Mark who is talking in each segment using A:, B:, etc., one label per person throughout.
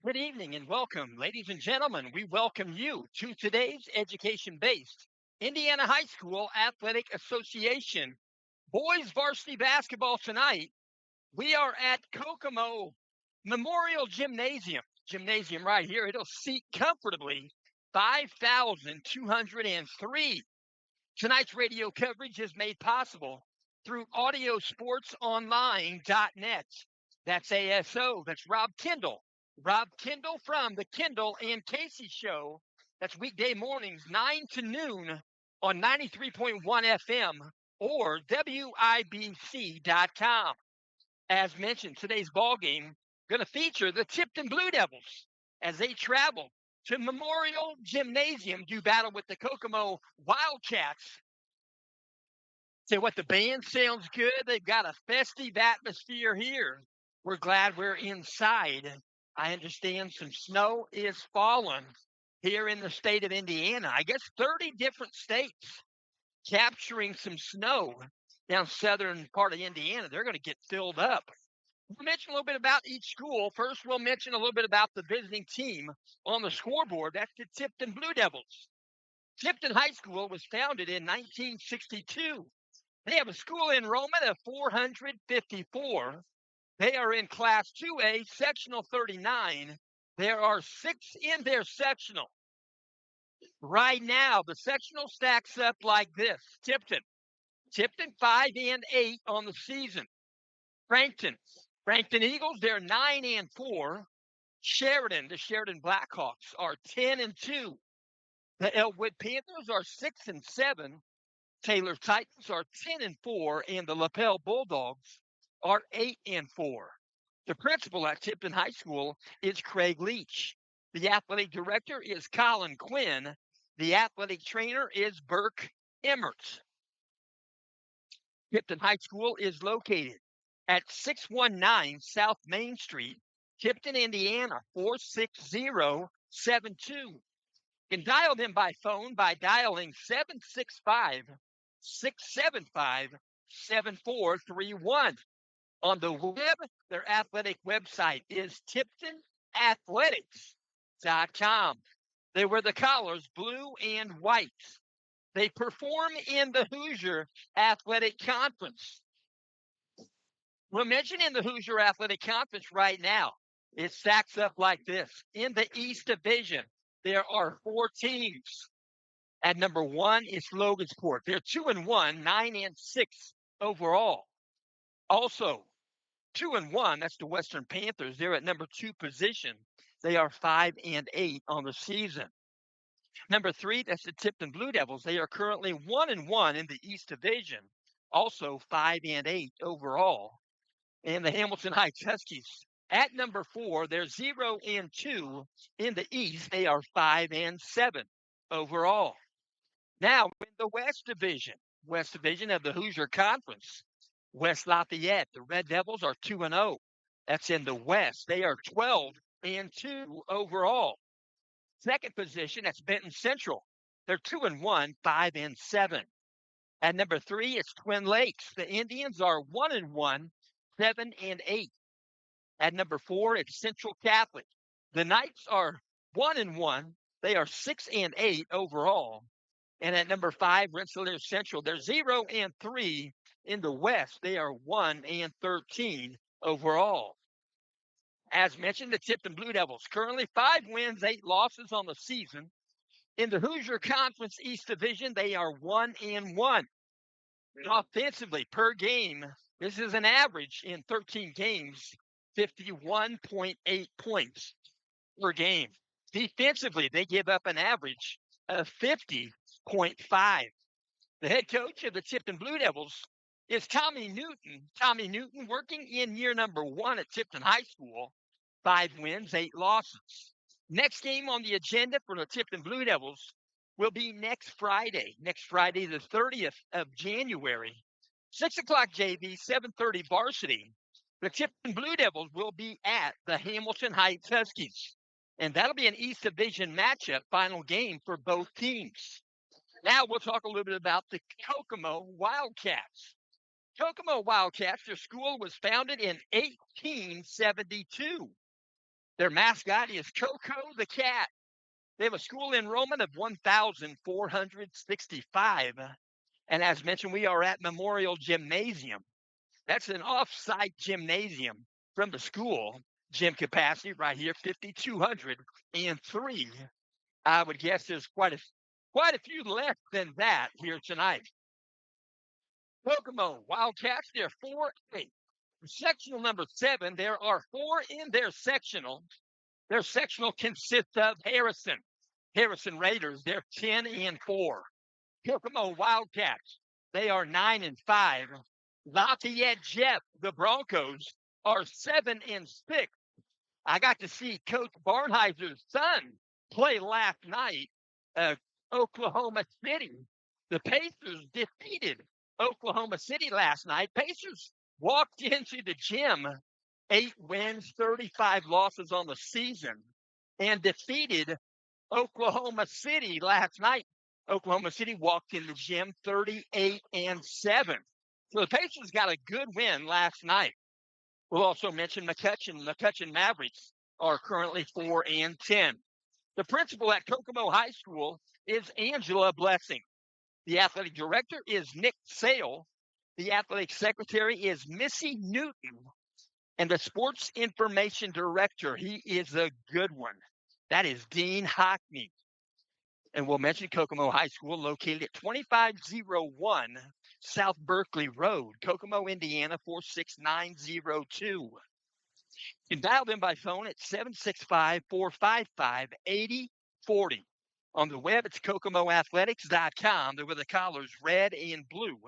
A: Good evening and welcome, ladies and gentlemen. We welcome you to today's education based Indiana High School Athletic Association boys varsity basketball tonight. We are at Kokomo Memorial Gymnasium right here. It'll seat comfortably 5,203. Tonight's radio coverage is made possible through audiosportsonline.net. That's ASO. That's Rob Kendall. Rob Kendall from the Kendall and Casey Show. That's weekday mornings, 9 to noon on 93.1 FM or WIBC.com. As mentioned, today's ball game going to feature the Tipton Blue Devils as they travel to Memorial Gymnasium to battle with the Kokomo Wildcats. Say what, the band sounds good. They've got a festive atmosphere here. We're glad we're inside. I understand some snow is falling here in the state of Indiana. I guess 30 different states capturing some snow down southern part of Indiana. They're going to get filled up. We'll mention a little bit about each school. First, we'll mention a little bit about the visiting team on the scoreboard. That's the Tipton Blue Devils. Tipton High School was founded in 1962. They have a school enrollment of 454. They are in Class 2A, Sectional 39. There are 6 in their sectional. Right now, the sectional stacks up like this. Tipton 5 and 8 on the season. Frankton Eagles, they're 9 and 4. The Sheridan Blackhawks are 10 and 2. The Elwood Panthers are 6 and 7. Taylor Titans are 10 and 4, and the Lapel Bulldogs are 8 and 4. The principal at Tipton High School is Craig Leach. The athletic director is Colin Quinn. The athletic trainer is Burke Emmerts. Tipton High School is located at 619 South Main Street, Tipton, Indiana, 46072. You can dial them by phone by dialing 765-675-7431. On the web, their athletic website is tiptonathletics.com. They wear the collars blue and white. They perform in the Hoosier Athletic Conference. We're mentioning the Hoosier Athletic Conference right now. It stacks up like this. In the East Division, there are 4 teams. At number 1 is Logansport. They're 2 and 1, 9 and 6 overall. Also, 2 and 1, that's the Western Panthers. They're at number 2 position. They are 5 and 8 on the season. Number 3, that's the Tipton Blue Devils. They are currently 1 and 1 in the East Division. Also 5 and 8 overall. And the Hamilton Heights Huskies at number 4, they're 0 and 2 in the East. They are 5 and 7 overall. Now, in the West Division of the Hoosier Conference, West Lafayette, the Red Devils are 2 and 0. That's in the West. They are 12 and 2 overall. Second position, that's Benton Central. They're 2 and 1, 5 and 7. At number 3, it's Twin Lakes. The Indians are 1 and 1, 7 and 8. At number 4, it's Central Catholic. The Knights are 1 and 1. They are 6 and 8 overall. And at number 5, Rensselaer Central, they're 0 and 3 in the West. They are 1 and 13 overall. As mentioned, the Tipton Blue Devils currently 5 wins, 8 losses on the season. In the Hoosier Conference East Division, they are 1 and 1. Offensively, per game, this is an average in 13 games, 51.8 points per game. Defensively, they give up an average of 50.5. The head coach of the Tipton Blue Devils is Tommy Newton. Tommy Newton working in year number 1 at Tipton High School, 5 wins, 8 losses. Next game on the agenda for the Tipton Blue Devils will be next Friday, the 30th of January. 6 o'clock JV, 7:30 varsity. The Tipton Blue Devils will be at the Hamilton Heights Huskies. And that'll be an East Division matchup, final game for both teams. Now we'll talk a little bit about the Kokomo Wildcats. Kokomo Wildcats, their school was founded in 1872. Their mascot is Coco the cat. They have a school enrollment of 1,465. And as mentioned, we are at Memorial Gymnasium. That's an off-site gymnasium from the school. Gym capacity right here, 5,203. I would guess there's quite a few less than that here tonight. Kokomo Wildcats, they're 4A. Sectional number 7, there are 4 in their sectional. Their sectional consists of Harrison Raiders, they're 10-4. Kokomo Wildcats, they are 9-5. Lafayette Jeff, the Broncos, are 7-6. I got to see Coach Barnheiser's son play last night. Oklahoma City. The Pacers defeated Oklahoma City last night. Pacers walked into the gym 8 wins, 35 losses on the season, and defeated Oklahoma City last night. Oklahoma City walked in the gym 38-7. So the Pacers got a good win last night. We'll also mention McCutcheon. McCutcheon Mavericks are currently 4-10. The principal at Kokomo High School is Angela Blessing. The athletic director is Nick Sale. The athletic secretary is Missy Newton. And the sports information director, he is a good one. That is Dean Hockney. And we'll mention Kokomo High School, located at 2501 South Berkeley Road, Kokomo, Indiana, 46902. You can dial them by phone at 765-455-8040. On the web, it's kokomoathletics.com. They're with the collars red and blue.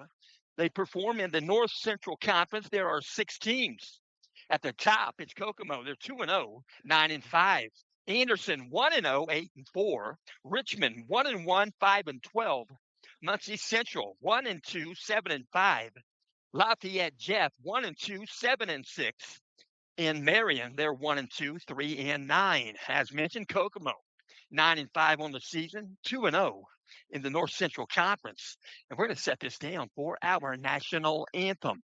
A: They perform in the North Central Conference. There are 6 teams. At the top, it's Kokomo. They're 2-0, 9-5. Anderson, 1-0, 8-4. Richmond, 1-1, 5-12. Muncie Central, 1-2, 7-5. Lafayette Jeff, 1-2, 7-6. In Marion, they're 1-2, 3-9. As mentioned, Kokomo, 9-5 on the season, 2-0 in the North Central Conference. And we're going to set this down for our national anthem.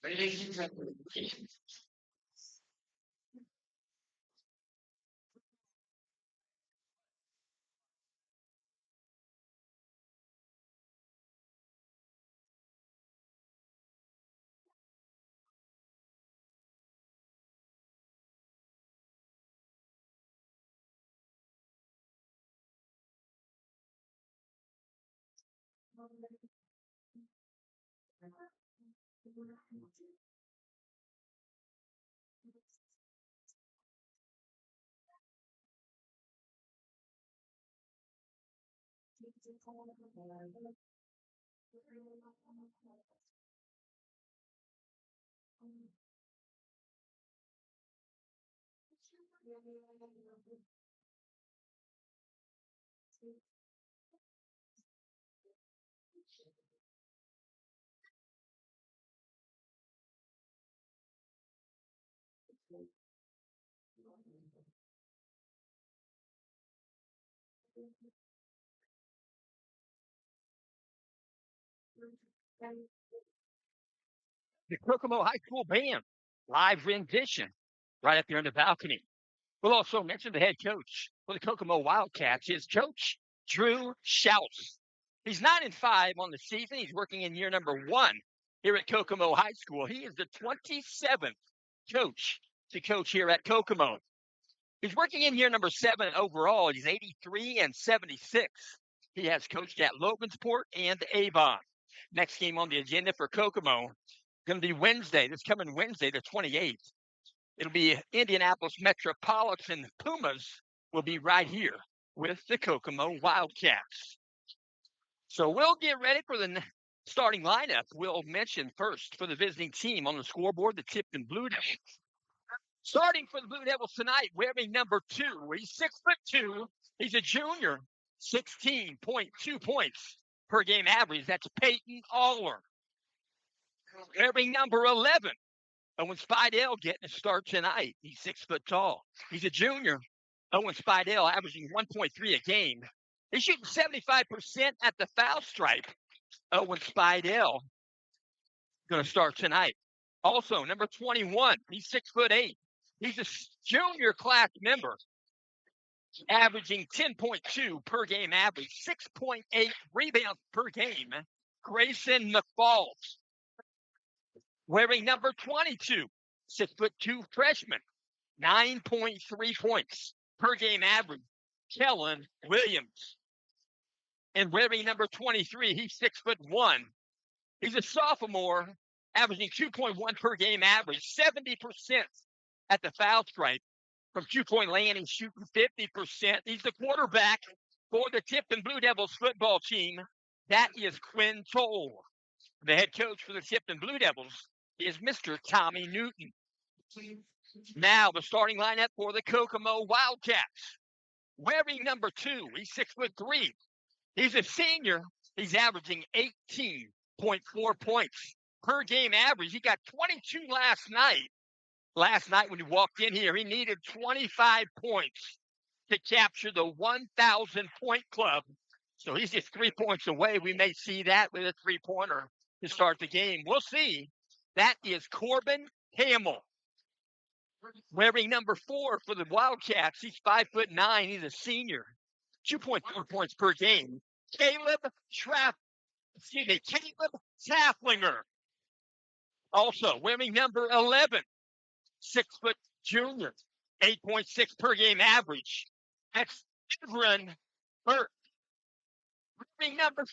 A: Ladies and gentlemen. The Kokomo High School Band, live rendition, right up here in the balcony. We'll also mention the head coach for the Kokomo Wildcats is Coach Drew Schaus. He's 9-5 on the season. He's working in year number 1 here at Kokomo High School. He is the 27th coach to coach here at Kokomo. He's working in year number 7 overall. He's 83-76. He has coached at Logansport and Avon. Next game on the agenda for Kokomo going to be Wednesday, this coming Wednesday, the 28th. It'll be Indianapolis Metropolitan Pumas will be right here with the Kokomo Wildcats. So we'll get ready for the starting lineup. We'll mention first for the visiting team on the scoreboard, the Tipton Blue Devils. Starting for the Blue Devils tonight, wearing number 2. He's 6'2". He's a junior, 16.2 points per game average. That's Peyton Aller. Wearing number 11. Owen Spidell getting a start tonight. He's 6 foot tall. He's a junior. Owen Spidell averaging 1.3 a game. He's shooting 75% at the foul stripe. Owen Spidell going to start tonight. Also, number 21, he's 6'8". He's a junior class member, averaging 10.2 per game average, 6.8 rebounds per game. Grayson McFalls, wearing number 22, 6'2" freshman, 9.3 points per game average. Kellen Williams. And wearing number 23, he's 6'1". He's a sophomore, averaging 2.1 per game average, 70% at the foul stripe from 2-point land and shooting 50%. He's the quarterback for the Tipton Blue Devils football team. That is Quinn Toll. The head coach for the Tipton Blue Devils is Mr. Tommy Newton. Now the starting lineup for the Kokomo Wildcats. Wearing number 2, he's 6'3". He's a senior. He's averaging 18.4 points per game average. He got 22 last night. Last night when he walked in here, he needed 25 points to capture the 1,000-point club. So he's just 3 points away. We may see that with a three-pointer to start the game. We'll see. That is Corbin Hamill. Wearing number 4 for the Wildcats. He's 5'9". He's a senior. 2.4 points per game. Caleb Tafflinger. Also, wearing number 11. 6-foot junior. 8.6 per game average. That's Edrin Burt. Wearing number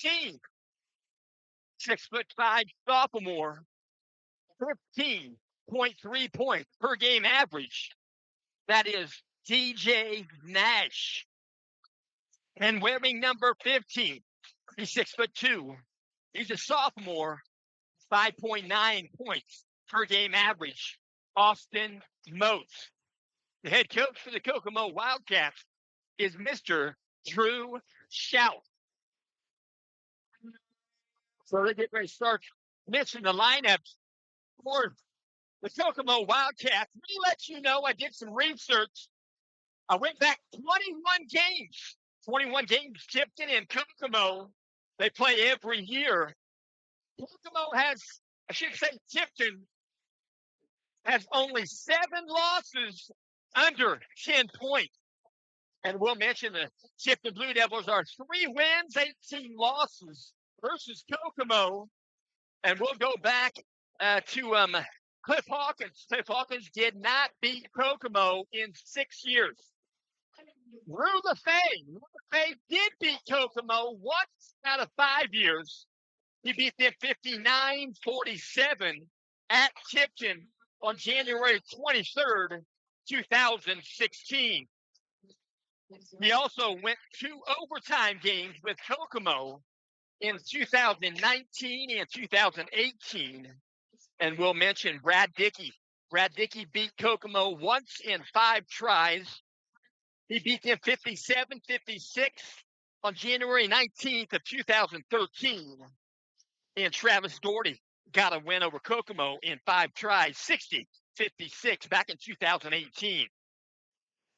A: 13. 6'5" sophomore. 15.3 points per game average. That is DJ Nash. And wearing number 15, he's 6'2". He's a sophomore, 5.9 points per game average. Austin Moats. The head coach for the Kokomo Wildcats is Mr. Drew Shout. So they get ready to start mixing the lineups for the Kokomo Wildcats. Let me let you know I did some research. I went back 21 games. 21 games, Tipton and Kokomo. They play every year. Kokomo Tipton has only 7 losses under 10 points. And we'll mention the Tipton Blue Devils are 3 wins, 18 losses versus Kokomo. And we'll go back to Cliff Hawkins. Cliff Hawkins did not beat Kokomo in 6 years. Rue LaFay did beat Kokomo once out of 5 years. He beat them 59-47 at Tipton on January 23rd, 2016. He also went 2 overtime games with Kokomo in 2019 and 2018. And we'll mention Brad Dickey. Brad Dickey beat Kokomo once in 5 tries. He beat them 57-56 on January 19th of 2013. And Travis Doherty got a win over Kokomo in 5 tries, 60-56 back in 2018.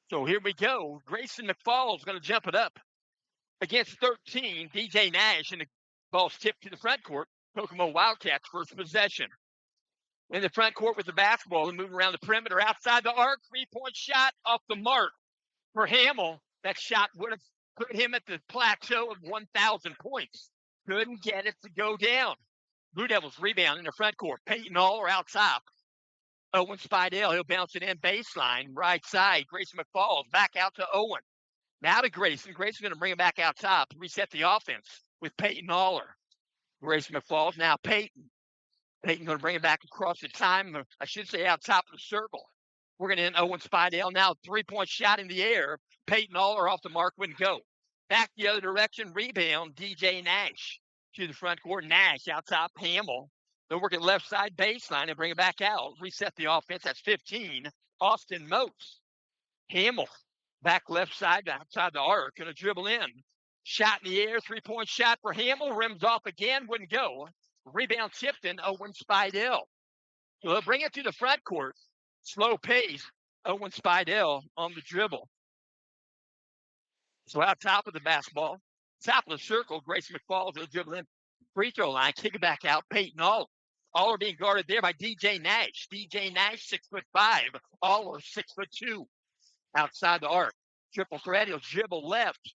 A: So here we go. Grayson McFall is going to jump it up against 13, DJ Nash, and the ball's tipped to the front court. Kokomo Wildcats first possession. In the front court with the basketball and moving around the perimeter outside the arc. 3-point shot off the mark for Hamill. That shot would have put him at the plateau of 1,000 points. Couldn't get it to go down. Blue Devils rebound in the front court. Peyton Aller out top. Owen Spidell, he'll bounce it in baseline, right side. Grayson McFalls back out to Owen. Now to Grayson. Grayson's going to bring him back out top, reset the offense with Peyton Aller. Grayson McFalls, now Peyton. Peyton going to bring it back across the time, I should say out top of the circle. We're going to end Owen Spidell. Now 3-point shot in the air. Peyton Aller off the mark, wouldn't go. Back the other direction, rebound, DJ Nash to the front court. Nash out top, Hamill. They'll work at left side baseline and bring it back out. Reset the offense. That's 15. Austin Moats. Hamill back left side outside the arc. Going to dribble in. Shot in the air. 3-point shot for Hamill. Rims off again. Wouldn't go. Rebound Tipton. Owen Spidell. So they'll bring it to the front court. Slow pace. Owen Spidell on the dribble. So out top of the basketball. Top of the circle. Grayson McFalls will dribble in. Free throw line. Kick it back out. Peyton Aller All are being guarded there by DJ Nash. DJ Nash, 6'5". All are 6'2". Outside the arc. Triple threat. He'll dribble left.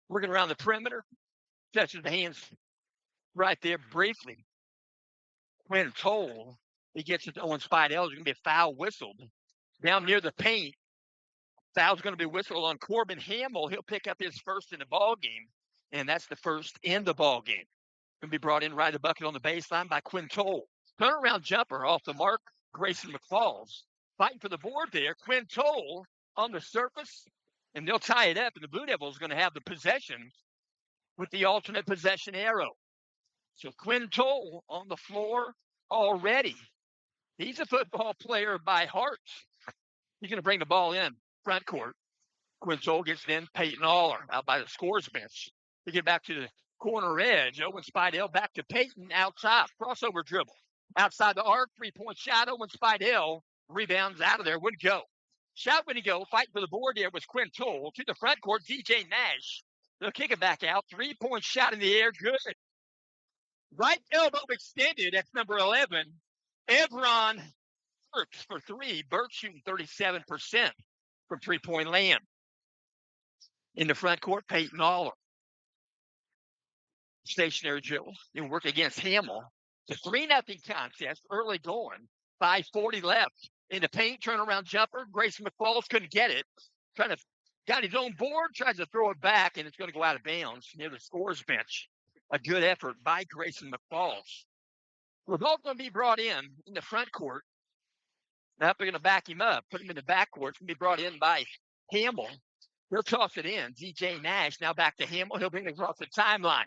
A: Working around the perimeter. Touches the hands right there briefly. Quinn Toll. He gets it to Owen Spidell. There's going to be a foul whistled. Down near the paint. Foul's going to be whistled on Corbin Hamill. He'll pick up his first in the ball game. And that's the first in the ball game. Going to be brought in right the bucket on the baseline by Quinn Toll. Turnaround jumper off the mark. Grayson McFalls. Fighting for the board there. Quinn Toll on the surface. And they'll tie it up. And the Blue Devils are going to have the possession with the alternate possession arrow. So Quinn Toll on the floor already. He's a football player by heart. He's going to bring the ball in front court. Quinn Toll gets it in. Peyton Aller out by the scores bench. They get back to the corner edge. Owen Spidell back to Peyton outside. Crossover dribble. Outside the arc. 3-point shot. Owen Spidell rebounds out of there. Wouldn't go. Shot wouldn't go. Fighting for the board there was Quinn Toll. To the front court. DJ Nash. They'll kick it back out. 3-point shot in the air. Good. Right elbow extended. That's number 11. Evron Burks for three. Burks shooting 37% from three-point land. In the front court, Peyton Aller. Stationary dribble. You work against Hamill. It's a 3-0 contest. Early going. 5:40 left. In the paint, turnaround jumper. Grayson McFalls couldn't get it. Got his own board. Tries to throw it back, and it's going to go out of bounds near the scores bench. A good effort by Grayson McFalls. We're both going to be brought in the front court. Now they're going to back him up. Put him in the backcourt. It's going to be brought in by Hamill. He'll toss it in. DJ Nash now back to Hamill. He'll bring it across the timeline.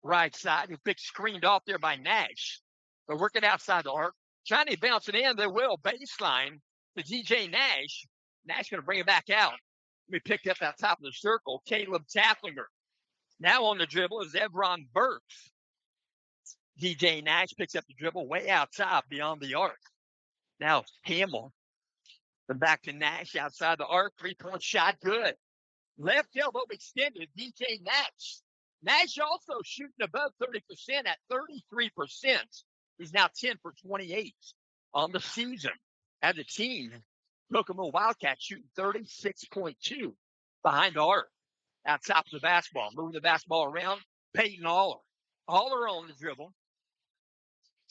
A: Right side. He's big screened off there by Nash. They're working outside the arc. Trying to bounce it in. They will. Baseline to DJ Nash. Nash going to bring it back out. We picked up that top of the circle. Caleb Tafflinger. Now on the dribble is Evron Burks. DJ Nash picks up the dribble way out top beyond the arc. Now Hamill. Then back to Nash outside the arc. 3-point shot. Good. Left elbow extended. DJ Nash. Nash also shooting above 30% at 33%. He's now 10 for 28 on the season. As a team, Kokomo Wildcats shooting 36.2 behind the arc. Out top of the basketball. Moving the basketball around. Peyton Aller. Aller on the dribble.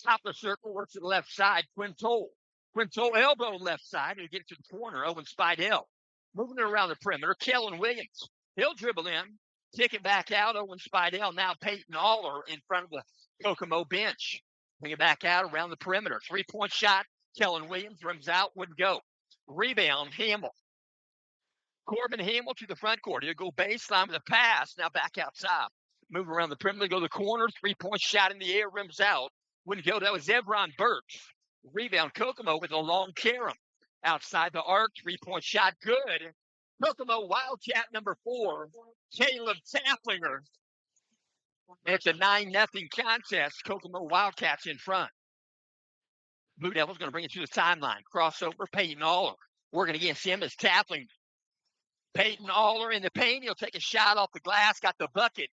A: Top of the circle. Works to the left side. Quinn Toll. Quinn Toll elbow left side. He'll get it to the corner. Owen Spidell. Moving it around the perimeter. Kellen Williams. He'll dribble in. Kick it back out. Owen Spidell. Now Peyton Aller in front of the Kokomo bench. Bring it back out around the perimeter. 3-point shot. Kellen Williams rims out. Wouldn't go. Rebound. Hamill. Corbin Hamill to the front court. He'll go baseline with a pass. Now back outside. Move around the perimeter. Go to the corner. 3-point shot in the air. Rims out. Wouldn't go. That was Evron Burks. Rebound. Kokomo with a long carom. Outside the arc. 3-point shot. Good. Kokomo Wildcat number 4. Caleb Tafflinger. It's a 9-0 contest. Kokomo Wildcats in front. Blue Devils going to bring it to the timeline. Crossover. Peyton Aller. Working against him is Tafflinger. Peyton Aller in the paint. He'll take a shot off the glass. Got the bucket.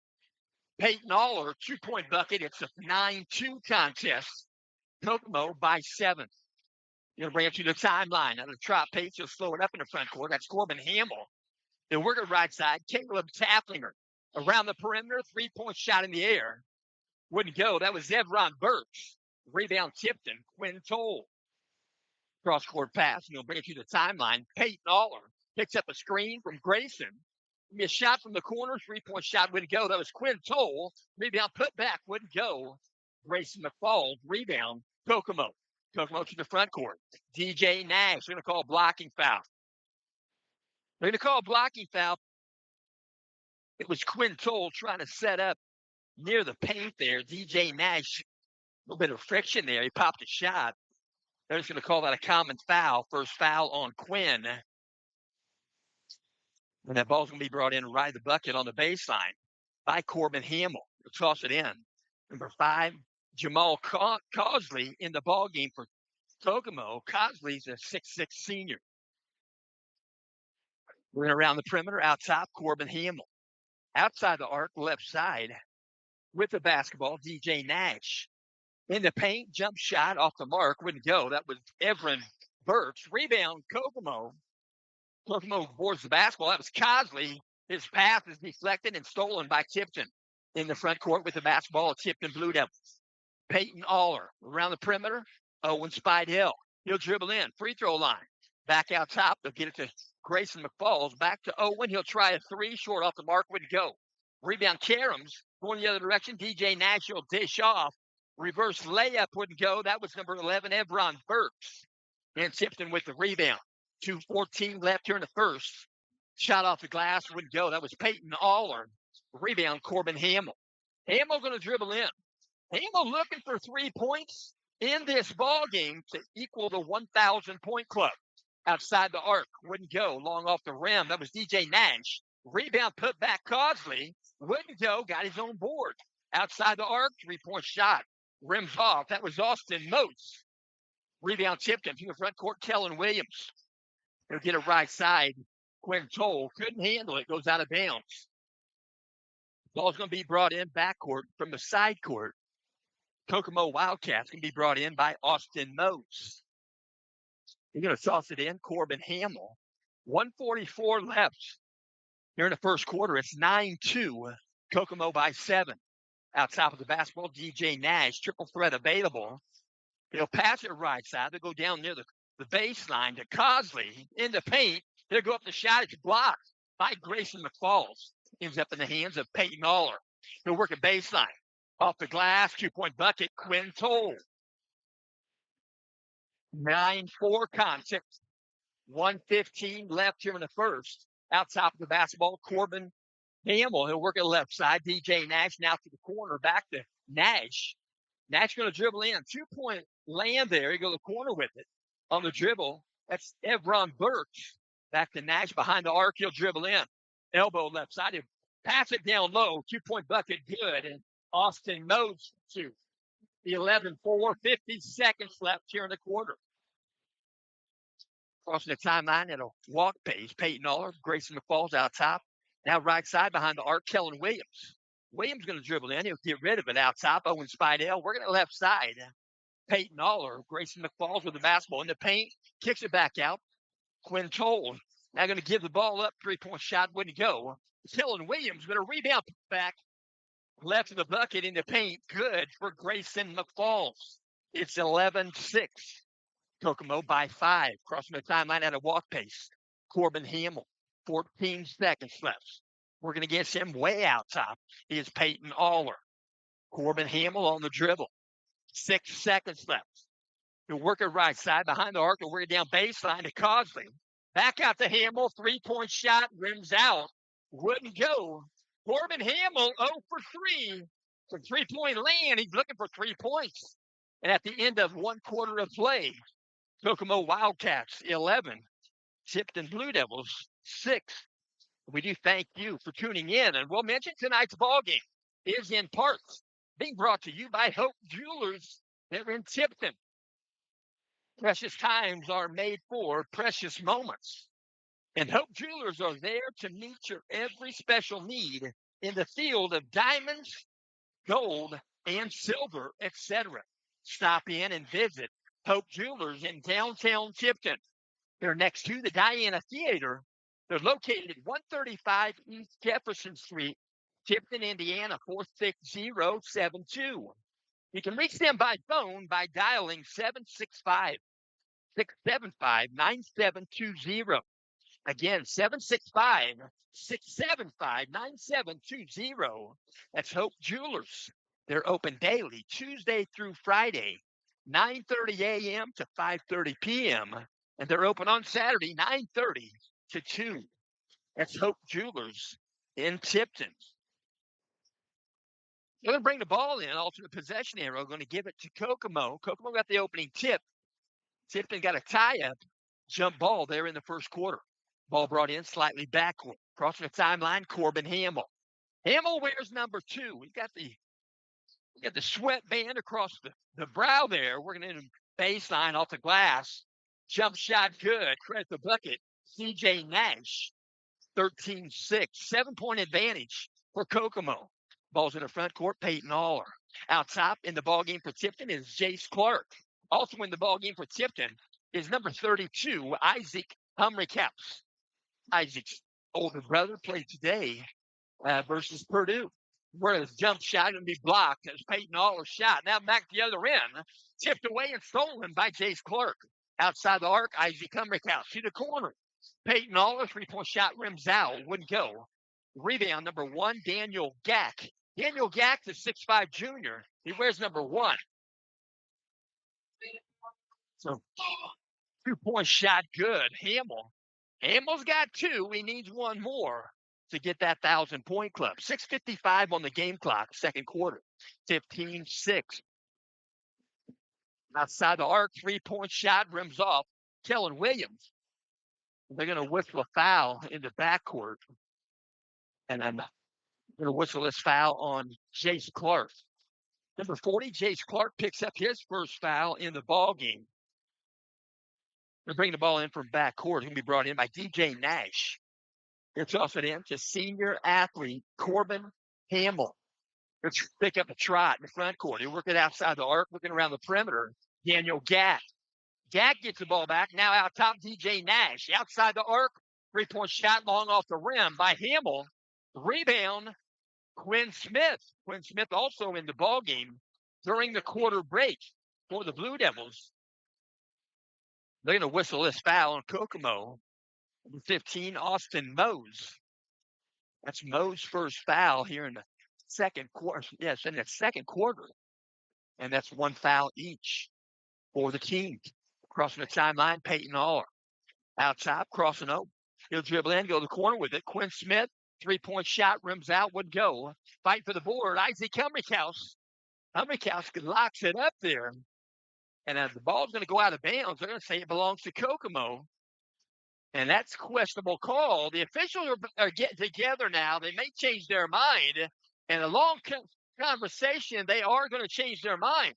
A: Peyton Aller, 2-point bucket. It's a 9-2 contest. Kokomo by 7. Going to bring it to the timeline. Out of the trap pace, he'll slow it up in the front court. That's Corbin Hamill. Then we're going to right side. Caleb Tafflinger. Around the perimeter, 3-point shot in the air. Wouldn't go. That was Evron Burks. Rebound Tipton. Quinn Toll. Cross-court pass. He'll bring it to the timeline. Peyton Aller picks up a screen from Grayson. Give me a shot from the corner. 3-point shot wouldn't go. That was Quinn Toll. Rebound put back. Wouldn't go. Grayson McFalls. Rebound. Kokomo. Kokomo to the front court. DJ Nash. They're going to call blocking foul. They're going to call blocking foul. It was Quinn Toll trying to set up near the paint there. DJ Nash. A little bit of friction there. He popped a shot. They're just going to call that a common foul. First foul on Quinn. And that ball's going to be brought in right at the bucket on the baseline by Corbin Hamill. He'll toss it in. Number 5, Jamal Cosley in the ball game for Kokomo. Cosley's a 6'6" senior. We're in around the perimeter. Out top, Corbin Hamill. Outside the arc, left side, with the basketball, DJ Nash. In the paint, jump shot off the mark, wouldn't go. That was Everin Burks. Rebound, Kokomo. Kokomo boards the basketball. That was Cosley. His pass is deflected and stolen by Tipton. In the front court with the basketball, Tipton Blue Devils. Peyton Aller around the perimeter. Owen Spidell. He'll dribble in. Free throw line. Back out top. They'll get it to Grayson McFalls. Back to Owen. He'll try a three. Short off the mark. Wouldn't go. Rebound, Karams. Going the other direction. DJ Nash will dish off. Reverse layup wouldn't go. That was number 11, Evron Burks. And Tipton with the rebound. 2:14 left here in the first. Shot off the glass wouldn't go. That was Peyton Aller. Rebound, Corbin Hamill. Hamill going to dribble in. Hamill looking for 3 points in this ball game to equal the 1,000-point club. Outside the arc, wouldn't go. Long off the rim. That was DJ Nash. Rebound put back Cosley. Wouldn't go. Got his own board. Outside the arc, 3-point shot. Rims off. That was Austin Moats. Rebound Tipton to the front court. Kellen Williams. He'll get it right side. Quinn Toll couldn't handle it. Goes out of bounds. Ball's going to be brought in backcourt from the side court. Kokomo Wildcats can be brought in by Austin Moats. He's going to toss it in. Corbin Hamill. 1:44 left. Here in the first quarter, it's 9-2. Kokomo by 7. Out top of the basketball, DJ Nash. Triple threat available. He'll pass it right side. They'll go down near the baseline to Cosley in the paint. He'll go up the shot. It's blocked by Grayson McFalls. Ends up in the hands of Peyton Aller. He'll work a baseline. Off the glass, 2-point bucket, Quinn Toll. 9-4 contest. 1:15 left here in the first. Out top of the basketball, Corbin Hamill. He'll work it left side. DJ Nash now to the corner. Back to Nash. Nash going to dribble in. 2-point land there. He goes to the corner with it. On the dribble, that's Evron Burks. Back to Nash behind the arc. He'll dribble in. Elbow left side. He'll pass it down low. 2-point bucket good. And Austin Moats to the 11-4. 50 seconds left here in the quarter. Crossing the timeline at a walk pace. Peyton Aller, Grayson McFalls out top. Now right side behind the arc, Kellen Williams. Williams going to dribble in. He'll get rid of it out top. Owen Spidell working at left side. Peyton Aller, Grayson McFalls with the basketball in the paint. Kicks it back out. Quinn Toll now going to give the ball up. 3-point shot wouldn't go. Kellen Williams going to rebound back. Left of the bucket in the paint. Good for Grayson McFalls. It's 11-6. Kokomo by 5. Crossing the timeline at a walk pace. Corbin Hamill. 14 seconds left. Working against him way out top is Peyton Aller. Corbin Hamill on the dribble. 6 seconds left. He'll work it right side behind the arc. He'll work it down baseline to Cosley. Back out to Hamill. 3-point shot. Rims out. Wouldn't go. Corbin Hamill 0 for 3 from 3-point land. He's looking for 3 points. And at the end of 1 quarter of play, Kokomo Wildcats 11, Tipton Blue Devils 6. We do thank you for tuning in. And we'll mention tonight's ball game is in part being brought to you by Hope Jewelers. They're in Tipton. Precious times are made for precious moments. And Hope Jewelers are there to meet your every special need in the field of diamonds, gold, and silver, etc. Stop in and visit Hope Jewelers in downtown Tipton. They're next to the Diana Theater. They're located at 135 East Jefferson Street, Tipton, Indiana, 46072. You can reach them by phone by dialing 765-675-9720. Again, 765-675-9720. That's Hope Jewelers. They're open daily, Tuesday through Friday, 9:30 a.m. to 5:30 p.m. And they're open on Saturday, 9:30 to 2. That's Hope Jewelers in Tipton. They're going to bring the ball in, alternate possession arrow, going to give it to Kokomo. Kokomo got the opening tip. Tipton got a tie-up, jump ball there in the first quarter. Ball brought in slightly backward. Crossing the timeline, Corbin Hamill. Hamill wears number 2. He got the sweatband across the brow there. Working in baseline off the glass. Jump shot good. Credit the bucket. CJ Nash, 13-6. 7-point advantage for Kokomo. Ball's in the front court, Peyton Aller. Out top in the ball game for Tipton is Jace Clark. Also in the ball game for Tipton is number 32, Isaac Humrickhouse. Isaac's older brother played today versus Purdue. Where his jump shot going to be blocked as Peyton Aller's shot. Now back the other end, tipped away and stolen by Jace Clark. Outside the arc, Isaac Humrickhouse to the corner. Peyton Aller, three-point shot rims out, wouldn't go. Rebound number 1, Daniel Gack. Daniel Gack, the 6'5 junior. He wears number 1. So 2-point shot good. Hamill's got 2. He needs 1 more to get that 1,000-point club. 6:55 on the game clock, second quarter. 15-6. Outside the arc, 3-point shot, rims off. Kellen Williams. They're going to whistle a foul in the backcourt. And I'm going to whistle this foul on Jace Clark. Number 40, Jace Clark picks up his first foul in the ball game. They're bringing the ball in from backcourt. It's going to be brought in by DJ Nash. It's also in to senior athlete Corbin Hamill. Let's pick up a trot in the front court. He'll work it outside the arc, looking around the perimeter. Daniel Gack. Gack gets the ball back. Now out top, DJ Nash. Outside the arc, 3-point shot long off the rim by Hamill. Rebound, Quinn Smith. Quinn Smith also in the ball game during the quarter break for the Blue Devils. They're going to whistle this foul on Kokomo. Number 15, Austin Mose. That's Mose's first foul here in the second quarter. Yes, in the second quarter. And that's 1 foul each for the team. Crossing the timeline, Peyton Aller. Out top, crossing over. He'll dribble in, go to the corner with it. Quinn Smith, 3-point shot, rims out, would go. Fight for the board, Isaac Humrickhouse. Humrickhouse locks it up there. And as the ball's going to go out of bounds, they're going to say it belongs to Kokomo. And that's a questionable call. The officials are getting together now. They may change their mind. And a long conversation, they are going to change their mind.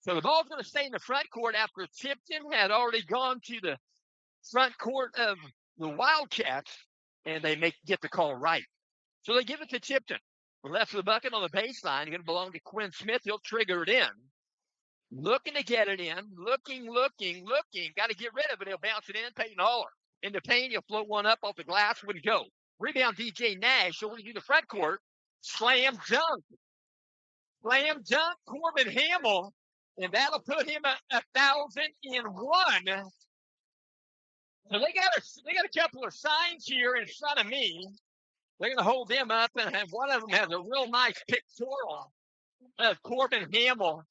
A: So the ball's going to stay in the front court after Tipton had already gone to the front court of the Wildcats, and they get the call right. So they give it to Tipton. The left of the bucket on the baseline, going to belong to Quinn Smith. He'll trigger it in. Looking to get it in. Looking. Got to get rid of it. He'll bounce it in. Peyton Aller. In the paint, he'll float one up off the glass. Wouldn't go. Rebound, DJ Nash. Over to the front court. Slam dunk. Corbin Hamill. And that'll put him at 1,001. So they got a couple of signs here in front of me. They're going to hold them up, and one of them has a real nice pictorial of Corbin Hamill.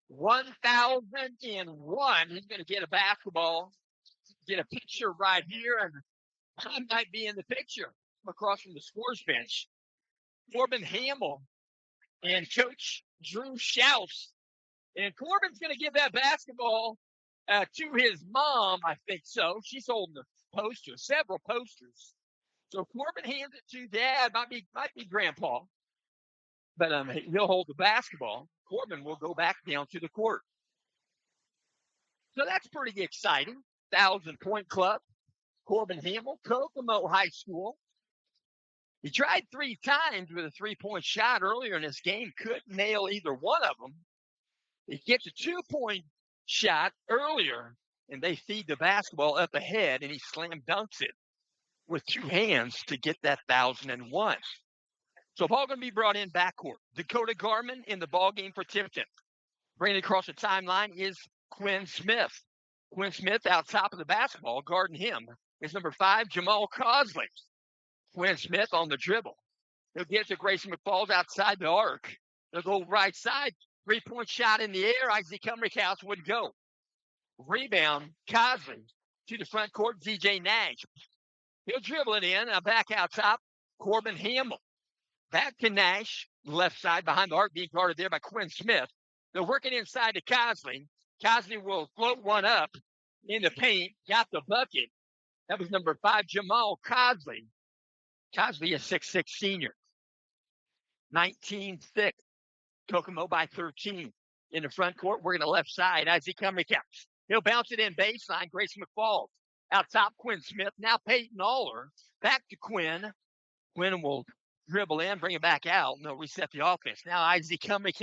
A: 1,001. He's going to get a basketball, get a picture right here, and I might be in the picture across from the scores bench. Corbin Hamill and Coach Drew Schaus. And Corbin's going to give that basketball to his mom, I think so. She's holding the poster, several posters. So Corbin hands it to Dad, might be Grandpa, but he'll hold the basketball. Corbin will go back down to the court. So that's pretty exciting. 1,000-point club. Corbin Hamill, Kokomo High School. He tried 3 times with a 3-point shot earlier in this game. Couldn't nail either one of them. He gets a 2-point shot earlier, and they feed the basketball up ahead, and he slam dunks it with 2 hands to get that 1,001. So ball going to be brought in backcourt. Dakota Garman in the ball game for Tipton. Bringing it across the timeline is Quinn Smith. Quinn Smith out top of the basketball, guarding him is number 5, Jamal Cosley. Quinn Smith on the dribble. He'll get to Grayson McFalls outside the arc. They'll go right side. 3-point shot in the air. Isaac Humrickhouse would go. Rebound, Cosley to the front court, DJ Nash. He'll dribble it in. Back out top, Corbin Hamill. Back to Nash, left side behind the arc, being guarded there by Quinn Smith. They're working inside to Cosley. Cosley will float one up in the paint, got the bucket. That was number 5, Jamal Cosley. Cosley, a 6'6 senior. 19-6. Kokomo by 13. In the front court, we're in the left side. Isaac Humrickhouse. He'll bounce it in baseline. Grayson McFalls. Out top, Quinn Smith. Now Peyton Aller. Back to Quinn. Quinn will dribble in, bring it back out, and they'll reset the offense. Now Isaac Cummings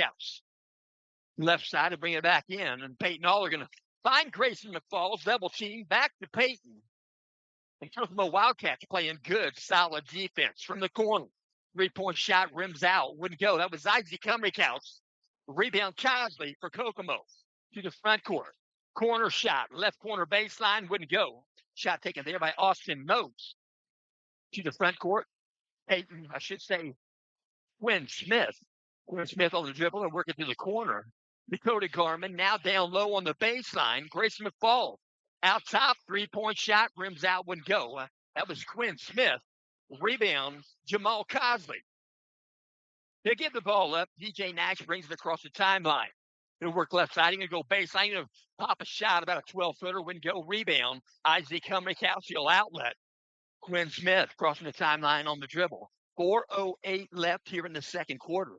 A: left side to bring it back in, and Peyton All are going to find Grayson McFalls, double team, back to Peyton. And Kokomo Wildcats playing good, solid defense from the corner. 3-point shot, rims out, wouldn't go. That was Isaac Cummings. Rebound Cosley for Kokomo to the front court. Corner shot, left corner baseline, wouldn't go. Shot taken there by Austin Moats to the front court. Peyton, I should say, Quinn Smith. Quinn Smith on the dribble and working to the corner. Dakota Garman now down low on the baseline. Grayson McFall out top, 3-point shot, rims out, wouldn't go. That was Quinn Smith. Rebound, Jamal Cosley. He'll give the ball up. DJ Nash brings it across the timeline. He'll work left side. He's going to go baseline. He'll pop a shot, about a 12-footer, wouldn't go. Rebound, Isaac Cummings, he'll outlet. Quinn Smith crossing the timeline on the dribble. 4:08 left here in the second quarter.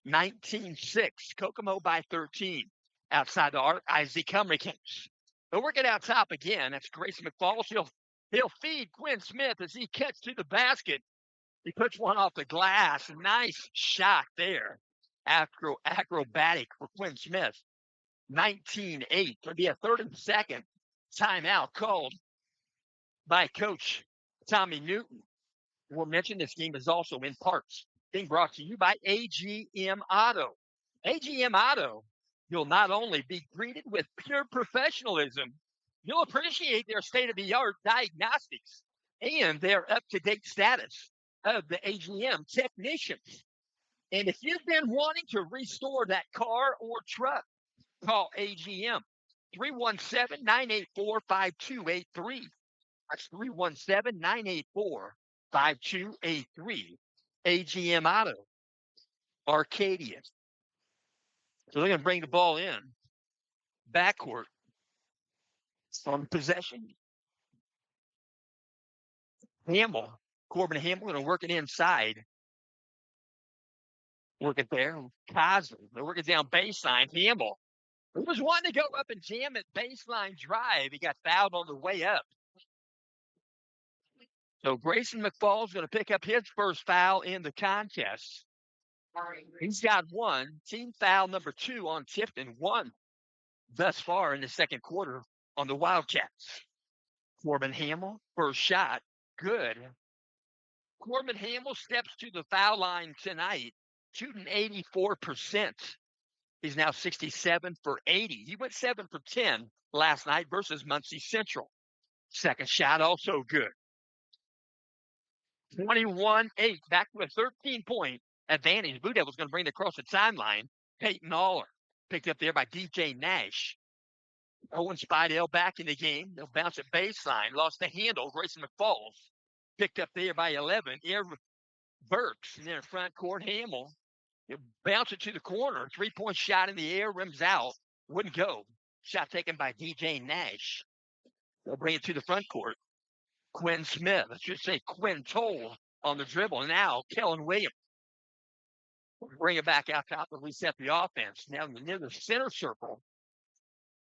A: 19-6. Kokomo by 13. Outside the arc, Isaac Cummings. They'll work it out top again. That's Grayson McFalls. He'll feed Quinn Smith as he cuts to the basket. He puts one off the glass. Nice shot there. Acrobatic for Quinn Smith. 19-8. There'll be a third and second timeout called by Coach Tommy Newton. We'll mention this game is also in parts being brought to you by AGM Auto. AGM Auto, you'll not only be greeted with pure professionalism, you'll appreciate their state-of-the-art diagnostics and their up-to-date status of the AGM technicians. And if you've been wanting to restore that car or truck, call AGM 317-984-5283. That's 317-984-5283. AGM Auto, Arcadia. So they're going to bring the ball in. Backcourt on possession. Corbin Hamill going to work it inside. Work it there. Cosley, they're working down baseline. Hamill. He was wanting to go up and jam it baseline drive. He got fouled on the way up. So Grayson McFall is going to pick up his first foul in the contest. He's got one. Team foul number 2 on Tipton. 1 thus far in the second quarter on the Wildcats. Corbin Hamill, first shot. Good. Corbin Hamill steps to the foul line tonight, shooting 84%. He's now 67 for 80. He went 7 for 10 last night versus Muncie Central. Second shot also good. 21-8, back to a 13-point advantage. Blue Devils going to bring it across the timeline. Peyton Aller picked up there by DJ Nash. Owen Spidell back in the game. They'll bounce it baseline. Lost the handle. Grayson McFalls picked up there by 11. Air Burks in their front court. Hamill. He'll bounce it to the corner. 3-point shot in the air. Rims out. Wouldn't go. Shot taken by DJ Nash. They'll bring it to the front court. Quinn Smith, I should say Quinn Toll on the dribble. Now Kellen Williams. Bring it back out top and reset the offense. Now near the center circle,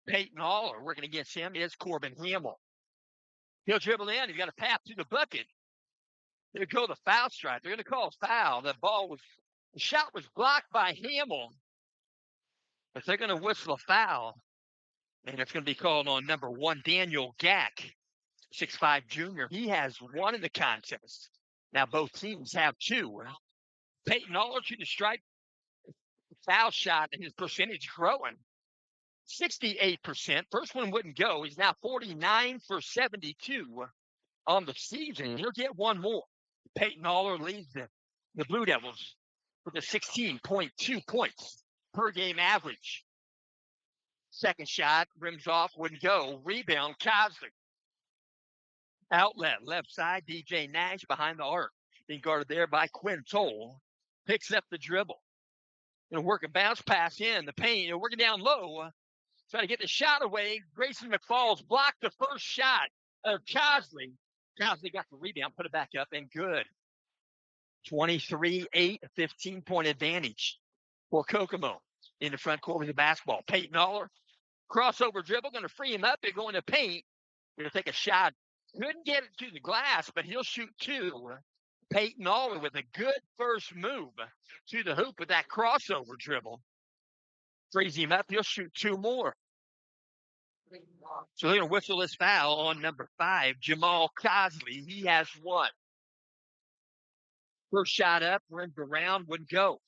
A: Peyton Aller working against him is Corbin Hamill. He'll dribble in. He's got a path to the bucket. They'll go the foul strike. They're going to call a foul. The shot was blocked by Hamill. But they're going to whistle a foul. And it's going to be called on number 1, Daniel Gack. 6'5" junior. He has 1 in the contest. Now both teams have 2. Peyton Aller to the stripe. Foul shot and his percentage growing. 68%. First one wouldn't go. He's now 49 for 72 on the season. He'll get 1 more. Peyton Aller leads the Blue Devils with a 16.2 points per game average. Second shot, rims off, wouldn't go. Rebound, Cosley. Outlet, left side, DJ Nash behind the arc. Being guarded there by Quinn Toll. Picks up the dribble. Going to work a bounce pass in the paint. Working down low. Trying to get the shot away. Grayson McFalls blocked the first shot of Cosley. Cosley got the rebound, put it back up, and good. 23-8, a 15-point advantage for Kokomo in the front court with the basketball. Peyton Aller, crossover dribble, going to free him up. They're going to paint. Going to take a shot. Couldn't get it to the glass, but he'll shoot 2. Peyton Aller with a good first move to the hoop with that crossover dribble. Frees him up. He'll shoot 2 more. So they're going to whistle this foul on number 5, Jamal Cosley. He has 1. First shot up, rimmed around, wouldn't go.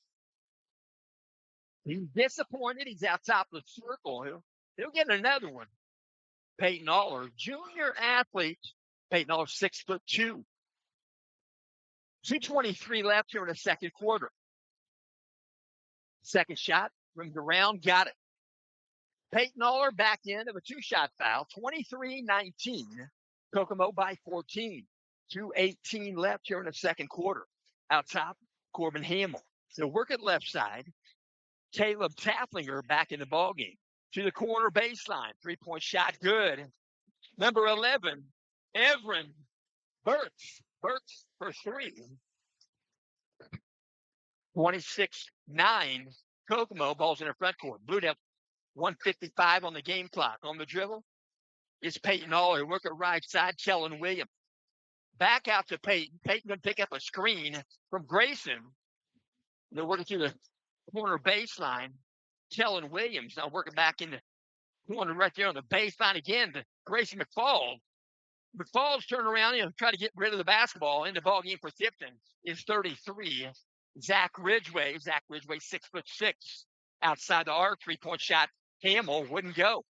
A: He's disappointed. He's out top of the circle. He'll get another one. Peyton Aller, junior athlete. Peyton Aller, 6'2". 2:23 left here in the second quarter. Second shot, rimmed around, got it. Peyton Aller back in of a 2-shot foul, 23-19. Kokomo by 14. 2:18 left here in the second quarter. Out top, Corbin Hamill. So work at left side. Caleb Taflinger back in the ballgame. To the corner baseline. 3-point shot, good. Number 11, Everin Burks. Burks for 3. 26-9. Kokomo, ball's in the front court. Blue Devils, 1:55 on the game clock. On the dribble is Peyton Aller. Work at right side, Kellen Williams. Back out to Peyton. Peyton going to pick up a screen from Grayson. They're working through the corner baseline. Kellen Williams now working back in the corner right there on the baseline again to Grayson McFall. McFall's turn around and try to get rid of the basketball. In the ball game for Tipton is 33. Zach Ridgway. Zach Ridgway, 6'6". Outside the arc, 3-point shot. Hamill wouldn't go.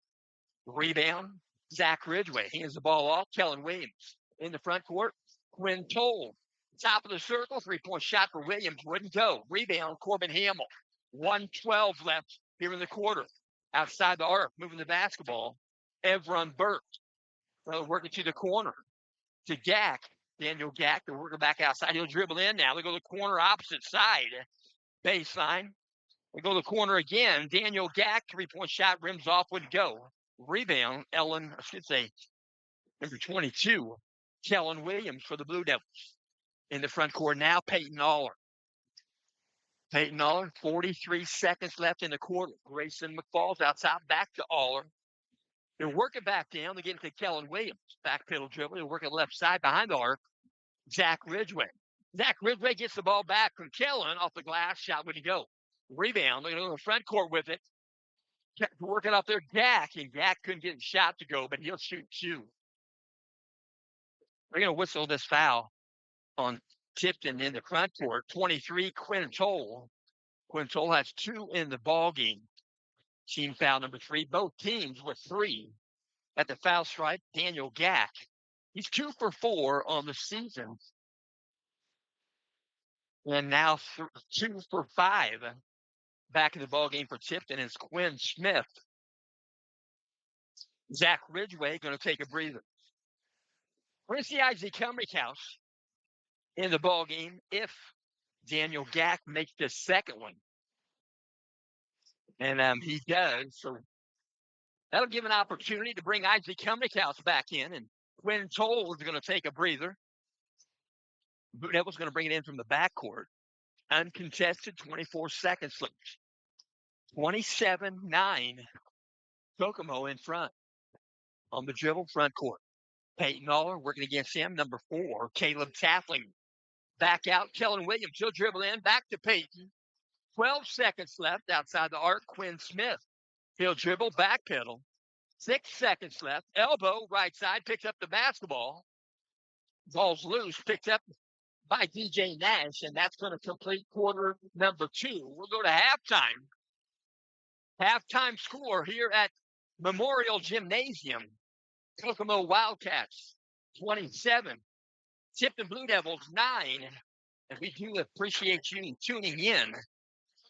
A: Rebound. Zach Ridgway hands the ball off. Kellen Williams in the front court. Quinn Toll. Top of the circle. 3-point shot for Williams. Wouldn't go. Rebound. Corbin Hamill. 1:12 left here in the quarter. Outside the arc. Moving the basketball. Everin Burke. Working to the corner. To Gack. Daniel Gack. They're working back outside. He'll dribble in now. They go to the corner opposite side. Baseline. They go to the corner again. Daniel Gack. 3-point shot. Rims off. Wouldn't go. Rebound. Number 22. Kellen Williams for the Blue Devils. In the front court now, Peyton Aller. Peyton Aller, 43 seconds left in the quarter. Grayson McFall's outside, back to Aller. They're working back down. They're getting to Kellen Williams. Back pedal dribble. They're working left side behind the arc. Zach Ridgway. Zach Ridgway gets the ball back from Kellen off the glass. Shot wouldn't go. Rebound. They're going to go to the front court with it. Working off there, Gack. And Gack couldn't get a shot to go, but he'll shoot 2. They're going to whistle this foul on Tipton in the front court. 23, Quinn Toll. Quinn Toll has 2 in the ball game. Team foul number 3. Both teams with 3. At the foul stripe, Daniel Gack. He's 2 for 4 on the season. And now 2 for 5. Back in the ball game for Tipton is Quinn Smith. Zach Ridgway going to take a breather. We're going to see Isaac Cumberhouse in the ball game if Daniel Gack makes the second one. And he does. So that'll give an opportunity to bring Isaac Cumberhouse back in. And Quinn Toll is going to take a breather. Blue Devils going to bring it in from the backcourt. Uncontested, 24 seconds left. 27-9. Kokomo in front. On the dribble, front court. Peyton Aller working against him. Number 4, Caleb Taflinger. Back out, Kellen Williams. He'll dribble in. Back to Peyton. 12 seconds left outside the arc. Quinn Smith. He'll dribble, back pedal. 6 seconds left. Elbow, right side, picks up the basketball. Ball's loose, picked up by DJ Nash, and that's going to complete quarter number 2. We'll go to halftime. Halftime score here at Memorial Gymnasium. Kokomo Wildcats, 27. Tipton Blue Devils, 9. And we do appreciate you tuning in.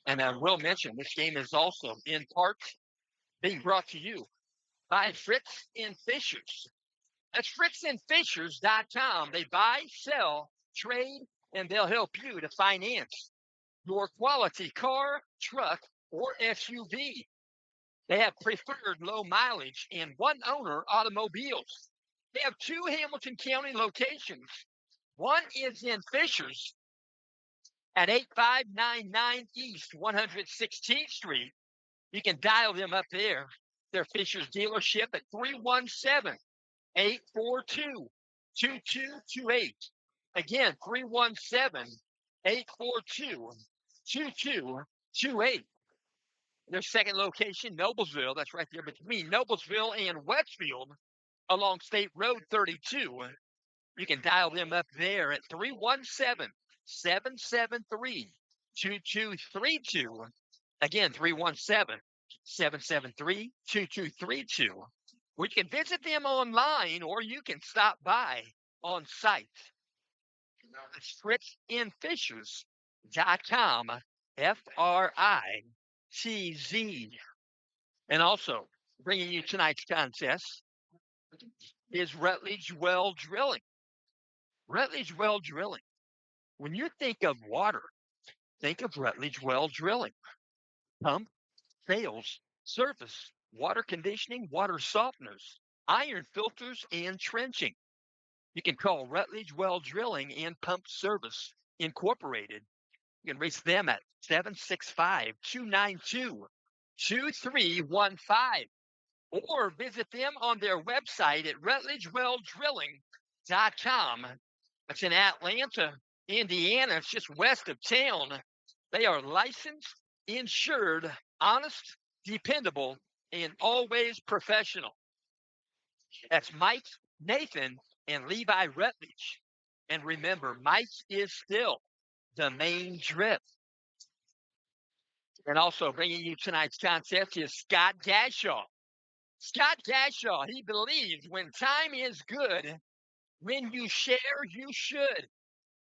A: And I will mention, this game is also in part being brought to you by Fritz and Fishers. That's fritzandfishers.com. They buy, sell, trade, and they'll help you to finance your quality car, truck, or SUV. They have preferred low mileage and one-owner automobiles. They have 2 Hamilton County locations. One is in Fishers at 8599 East 116th Street. You can dial them up there. Their Fishers dealership at 317-842-2228. Again, 317-842-2228. Their second location, Noblesville. That's right there between Noblesville and Westfield along State Road 32. You can dial them up there at 317-773-2232. Again, 317-773-2232. We can visit them online or you can stop by on site. FritzandFishers.com, FRITZ. And also, bringing you tonight's contest is Rutledge Well Drilling. Rutledge Well Drilling. When you think of water, think of Rutledge Well Drilling. Pump, sales, surface, water conditioning, water softeners, iron filters, and trenching. You can call Rutledge Well Drilling and Pump Service Incorporated. You can reach them at 765-292-2315 or visit them on their website at rutledgewelldrilling.com. It's in Atlanta, Indiana. It's just west of town. They are licensed, insured, honest, dependable, and always professional. That's Mike, Nathan, and Levi Rutledge. And remember, Mike is still the main drip. And also bringing you tonight's contest is Scott Gashaw. Scott Gashaw, he believes when time is good, when you share, you should.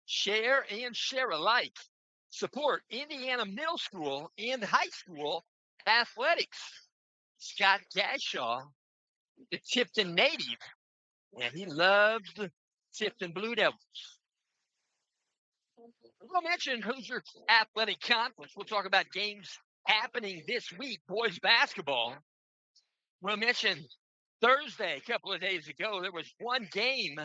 A: Share and share alike. Support Indiana Middle School and High School athletics. Scott Gashaw, the Tipton native, and he loves the Tipton Blue Devils. We'll mention Hoosier Athletic Conference. We'll talk about games happening this week, boys basketball. We'll mention Thursday, a couple of days ago, there was one game.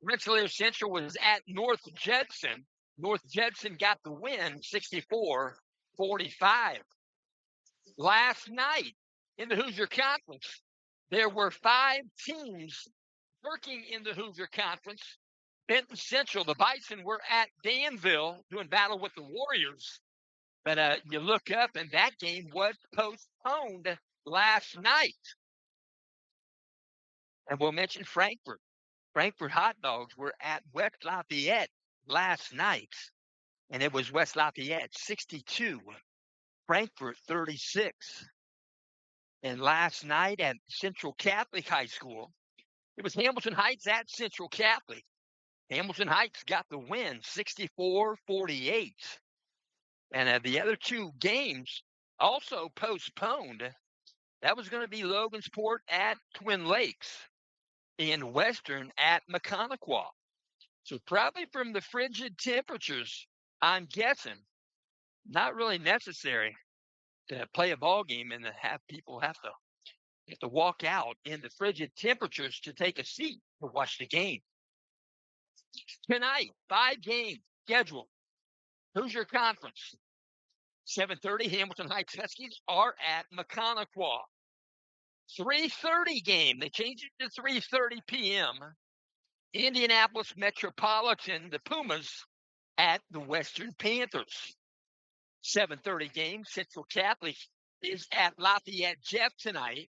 A: Rensselaer Central was at North Judson. North Judson got the win, 64-45. Last night in the Hoosier Conference, there were 5 teams working in the Hoosier Conference. Benton Central, the Bison, were at Danville doing battle with the Warriors. But you look up, and that game was postponed last night. And we'll mention Frankfort. Frankfort Hot Dogs were at West Lafayette last night, and it was West Lafayette 62, Frankfort 36. And last night at Central Catholic High School, it was Hamilton Heights at Central Catholic. Hamilton Heights got the win, 64-48. And the other 2 games also postponed. That was going to be Logansport at Twin Lakes and Western at Mechaniqua. So probably from the frigid temperatures, I'm guessing, not really necessary to play a ball game and to have people have to walk out in the frigid temperatures to take a seat to watch the game. Tonight, 5 games scheduled. Hoosier Conference. 7:30, Hamilton Heights Huskies are at Mechaniqua. 3:30 game. They changed it to 3:30 p.m. Indianapolis Metropolitan, the Pumas, at the Western Panthers. 7:30 game. Central Catholic is at Lafayette Jeff tonight.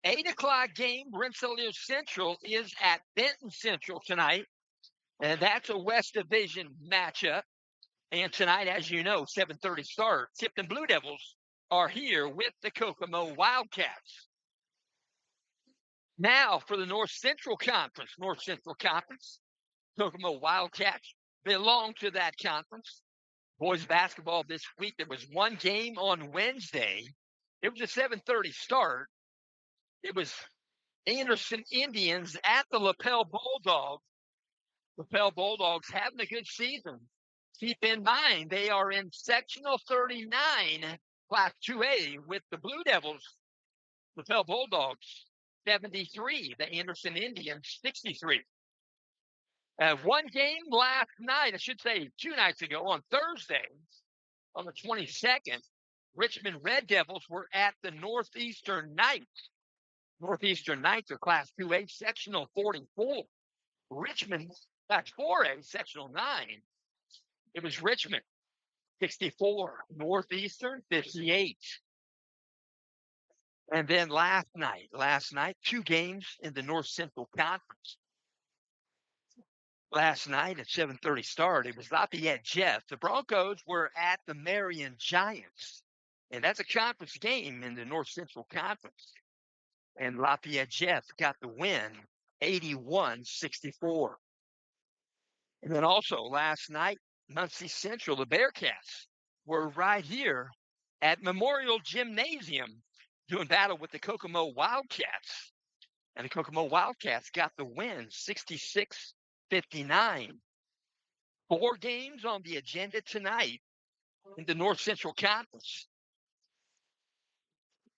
A: 8 o'clock game. Rensselaer Central is at Benton Central tonight. And that's a West Division matchup. And tonight, as you know, 7:30 start. Tipton Blue Devils are here with the Kokomo Wildcats. Now for the North Central Conference. North Central Conference. Kokomo Wildcats belong to that conference. Boys basketball this week. There was one game on Wednesday. It was a 7:30 start. It was Anderson Indians at the Lapel Bulldogs. Lapel Bulldogs having a good season. Keep in mind, they are in sectional 39, class 2A, with the Blue Devils. Lapel Bulldogs, 73. The Anderson Indians, 63. One game last night, I should say 2 nights ago, on Thursday, on the 22nd, Richmond Red Devils were at the Northeastern Knights. Northeastern Knights are class 2A, sectional 44. Richmond Class 4A, Sectional 9, it was Richmond, 64, Northeastern, 58. And then last night, 2 games in the North Central Conference. Last night at 7:30 start, it was Lafayette Jeff. The Broncos were at the Marion Giants, and that's a conference game in the North Central Conference. And Lafayette Jeff got the win, 81-64. And then also last night, Muncie Central, the Bearcats, were right here at Memorial Gymnasium doing battle with the Kokomo Wildcats. And the Kokomo Wildcats got the win, 66-59. 4 games on the agenda tonight in the North Central Conference.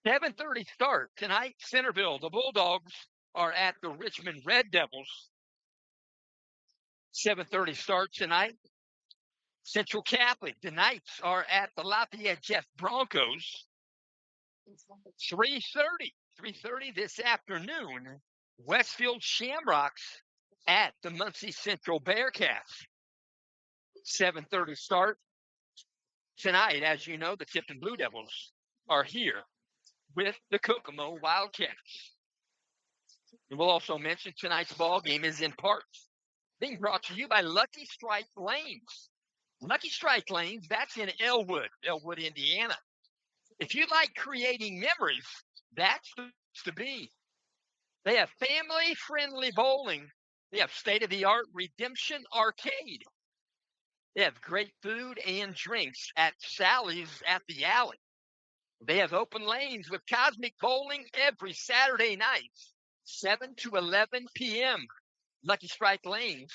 A: 7:30 start tonight, Centerville. The Bulldogs are at the Richmond Red Devils. 7:30 start tonight. Central Catholic, the Knights are at the Lafayette Jeff Broncos. 3:30 this afternoon, Westfield Shamrocks at the Muncie Central Bearcats. 7:30 start tonight. As you know, the Tipton Blue Devils are here with the Kokomo Wildcats. And we'll also mention tonight's ball game is in part being brought to you by Lucky Strike Lanes. Lucky Strike Lanes, that's in Elwood, Indiana. If you like creating memories, that's to be. They have family-friendly bowling. They have state-of-the-art Redemption Arcade. They have great food and drinks at Sally's at the Alley. They have open lanes with Cosmic Bowling every Saturday night, 7 to 11 p.m. Lucky Strike Lanes,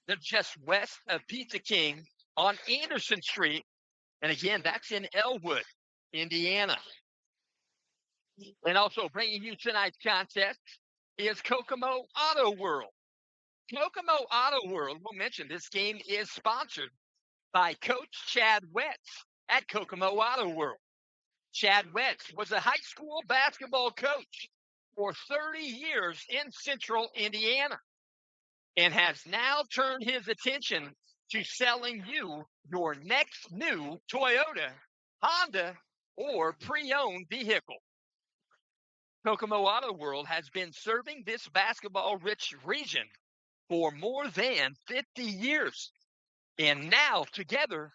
A: they're just west of Pizza King on Anderson Street. And again, that's in Elwood, Indiana. And also bringing you tonight's contest is Kokomo Auto World. Kokomo Auto World, we'll mention this game is sponsored by Coach Chad Wetz at Kokomo Auto World. Chad Wetz was a high school basketball coach for 30 years in Central Indiana and has now turned his attention to selling you your next new Toyota, Honda, or pre-owned vehicle. Kokomo Auto World has been serving this basketball-rich region for more than 50 years. And now, together,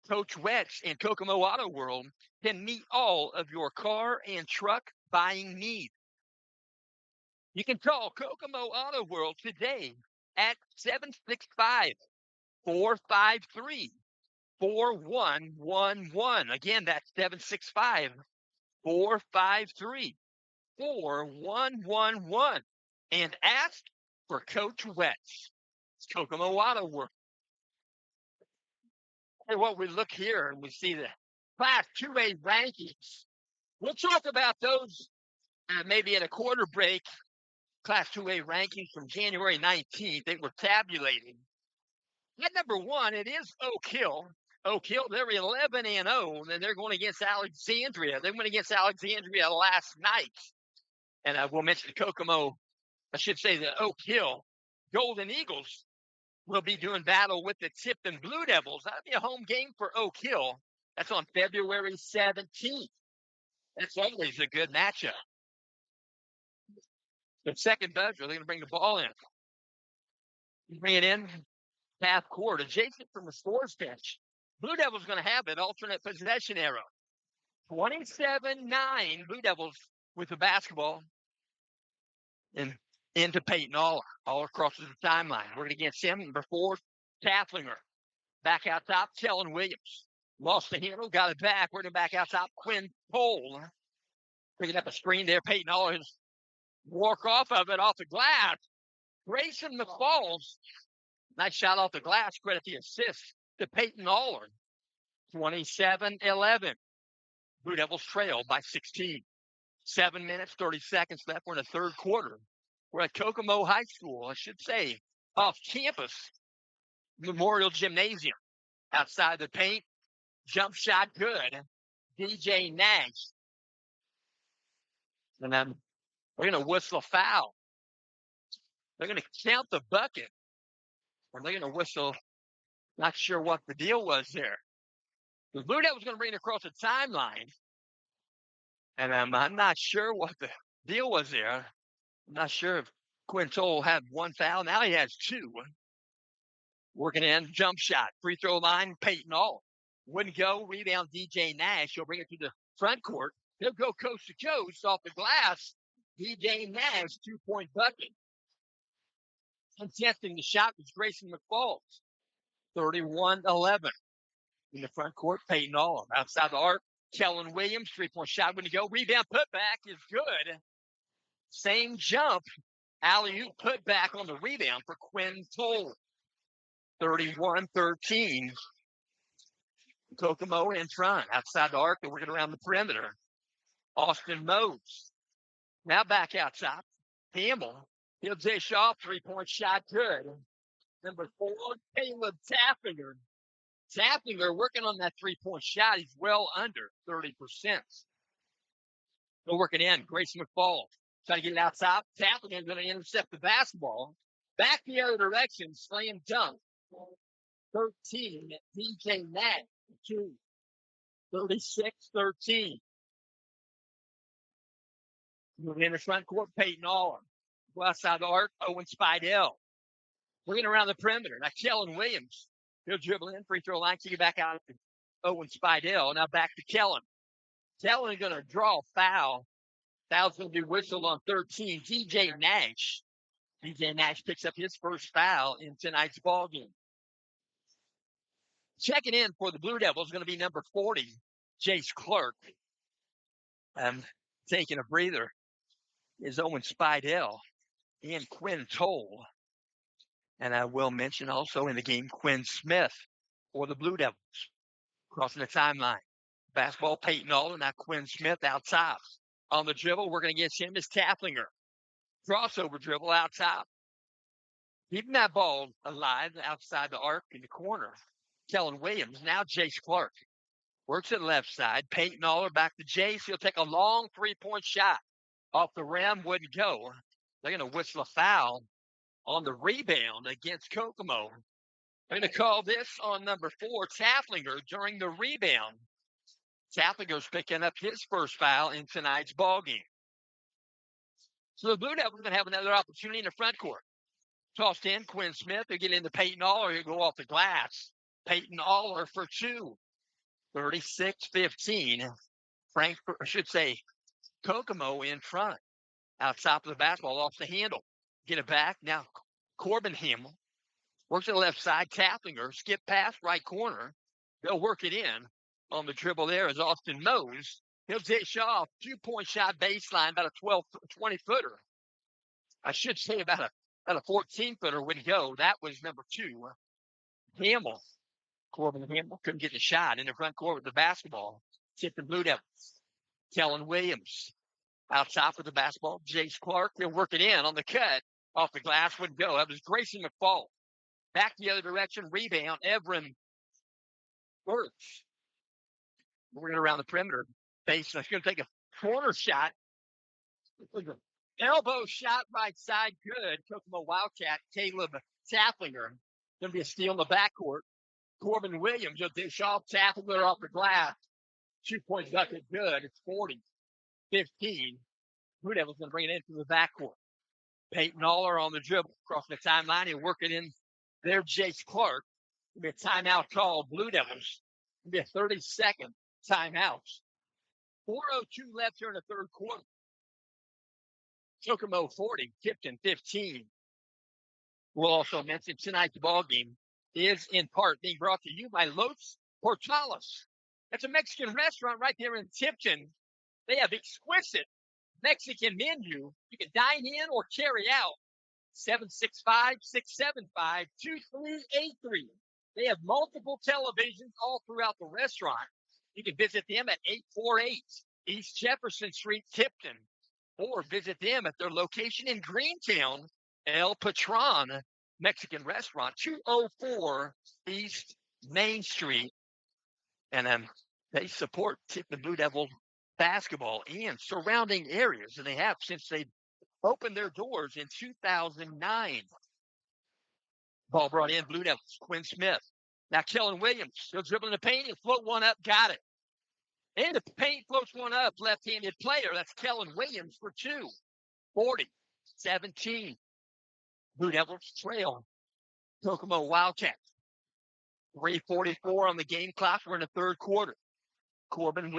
A: Coach Wetz and Kokomo Auto World can meet all of your car and truck buying needs. You can call Kokomo Auto World today at 765-453-4111. Again, that's 765-453-4111. And ask for Coach Wetz. It's Kokomo Auto World. And what we look here and we see the Class 2A rankings. We'll talk about those maybe at a quarter break. Class 2A rankings from January 19th. They were tabulated. At number 1, it is Oak Hill. Oak Hill, they're 11-0, and they're going against Alexandria. They went against Alexandria last night. And we'll mention Kokomo, I should say the Oak Hill Golden Eagles will be doing battle with the Tipton Blue Devils. That'll be a home game for Oak Hill. That's on February 17th. That's always a good matchup. The second buzzer, they're going to bring the ball in. Bring it in, half court, adjacent from the scores bench. Blue Devils going to have it, alternate possession arrow. 27-9, Blue Devils with the basketball. And into Peyton All crosses the timeline. Working against him, number 4, Tafflinger. Back out top, Tellen Williams. Lost the handle, got it back. Working back out top, Quinn Cole. Picking up a screen there, Peyton All has walk off of it off the glass. Grayson McFalls. Nice shot off the glass. Credit the assist to Peyton Aller. 27-11. Blue Devils trail by 16. 7 minutes, 30 seconds left. We're in the third quarter. We're at Kokomo High School, I should say, off campus. Memorial Gymnasium. Outside the paint. Jump shot good. DJ Nash. And then we're going to whistle a foul. They're going to count the bucket And they're going to whistle. Not sure what the deal was there. The Blue Devils going to bring it across the timeline. And I'm not sure what the deal was there. I'm not sure if Quinn Toll had one foul. Now he has two. Working in, jump shot, free throw line, Peyton All. Wouldn't go, rebound DJ Nash. He'll bring it to the front court. He'll go coast to coast off the glass. DJ Nash, 2-point bucket. Contesting the shot was Grayson McFalls. 31-11. In the front court, Peyton All. Outside the arc, Kellen Williams, 3-point shot wouldn't go. Rebound putback is good. Same jump. Alley-oop putback on the rebound for Quinn Toll. 31-13. Kokomo in front. Outside the arc, they're working around the perimeter. Austin Mose. Now back outside. Campbell. He'll dish off. 3-point shot good. Number 4, Caleb Tappinger. Tappinger working on that 3-point shot. He's well under 30%. They'll work it in. Grayson McFall. Trying to get it outside. Tappinger going to intercept the basketball. Back the other direction. Slam dunk. 13. DJ Nash. 2. 36-13. Moving in the front court, Peyton All. Go outside the arc, Owen Spidell. Bringing around the perimeter. Now Kellen Williams. He'll dribble in, free throw line, kick it back out to Owen Spidell. Now back to Kellen. Kellen going to draw a foul. Foul's going to be whistled on 13. DJ Nash. DJ Nash picks up his first foul in tonight's ballgame. Checking in for the Blue Devils is going to be number 40, Jace Clark. Taking a breather is Owen Spidell and Quinn Toll. And I will mention also in the game, Quinn Smith for the Blue Devils. Crossing the timeline. Basketball, Peyton All, and now Quinn Smith outside. On the dribble, working against him is Tapplinger. Crossover dribble outside. Keeping that ball alive outside the arc in the corner. Kellen Williams, now Jace Clark. Works at the left side. Peyton Aller back to Jace. He'll take a long 3-point shot. Off the rim, wouldn't go. They're going to whistle a foul on the rebound against Kokomo. They're going to call this on number 4, Tapplinger, during the rebound. Tapplinger's picking up his first foul in tonight's ballgame. So the Blue Devils are going to have another opportunity in the front court. Tossed in, Quinn Smith. He'll get into Peyton Aller. He'll go off the glass. Peyton Aller for 2. 36-15. Frankfurt, I should say, Kokomo in front. Outside of the basketball, off the handle. Get it back. Now, Corbin Hamill works at the left side. Tapplinger, skip pass, right corner. They'll work it in. On the dribble there is Austin Mose. He'll dish off. 2-point shot baseline, about a 20-footer. I should say about a 14-footer would go. That was number 2. Hamill. Corbin Hamill couldn't get the shot in the front court with the basketball. Tipton Blue Devils. Kellen Williams. Outside for the basketball, Jace Clark. He'll work it in on the cut. Off the glass, wouldn't go. That was Grayson McFall. Back the other direction, rebound, Everin Birch. We're going around the perimeter. Base. He's going to take a corner shot. Elbow shot right side, good. Kokomo Wildcat, Caleb Tapplinger. Going to be a steal in the backcourt. Corbin Williams will dish off. Tapplinger off the glass. 2-point bucket, good. It's 40-15. Blue Devils going to bring it into the backcourt. Peyton Aller on the dribble. Crossing the timeline. He'll work it in there. Jace Clark. It'll be a timeout called. Blue Devils. It'll be a 30-second timeout. 4:02 left here in the third quarter. Kokomo 40, Tipton 15. We'll also mention tonight's ball game is in part being brought to you by Los Portales. That's a Mexican restaurant right there in Tipton. They have exquisite Mexican menu. You can dine in or carry out. 765-675-2383. They have multiple televisions all throughout the restaurant. You can visit them at 848 East Jefferson Street, Tipton, or visit them at their location in Greentown, El Patron Mexican Restaurant, 204 East Main Street. And they support Tipton Blue Devil basketball and surrounding areas, and they have since they opened their doors in 2009. Ball brought in, Blue Devils, Quinn Smith. Now Kellen Williams, still dribbling the paint, he'll float one up, got it. And the paint floats one up, left-handed player. That's Kellen Williams for two. 40-17. Blue Devils trail Kokomo Wildcats. 3:44 on the game clock. We're in the third quarter. Corbin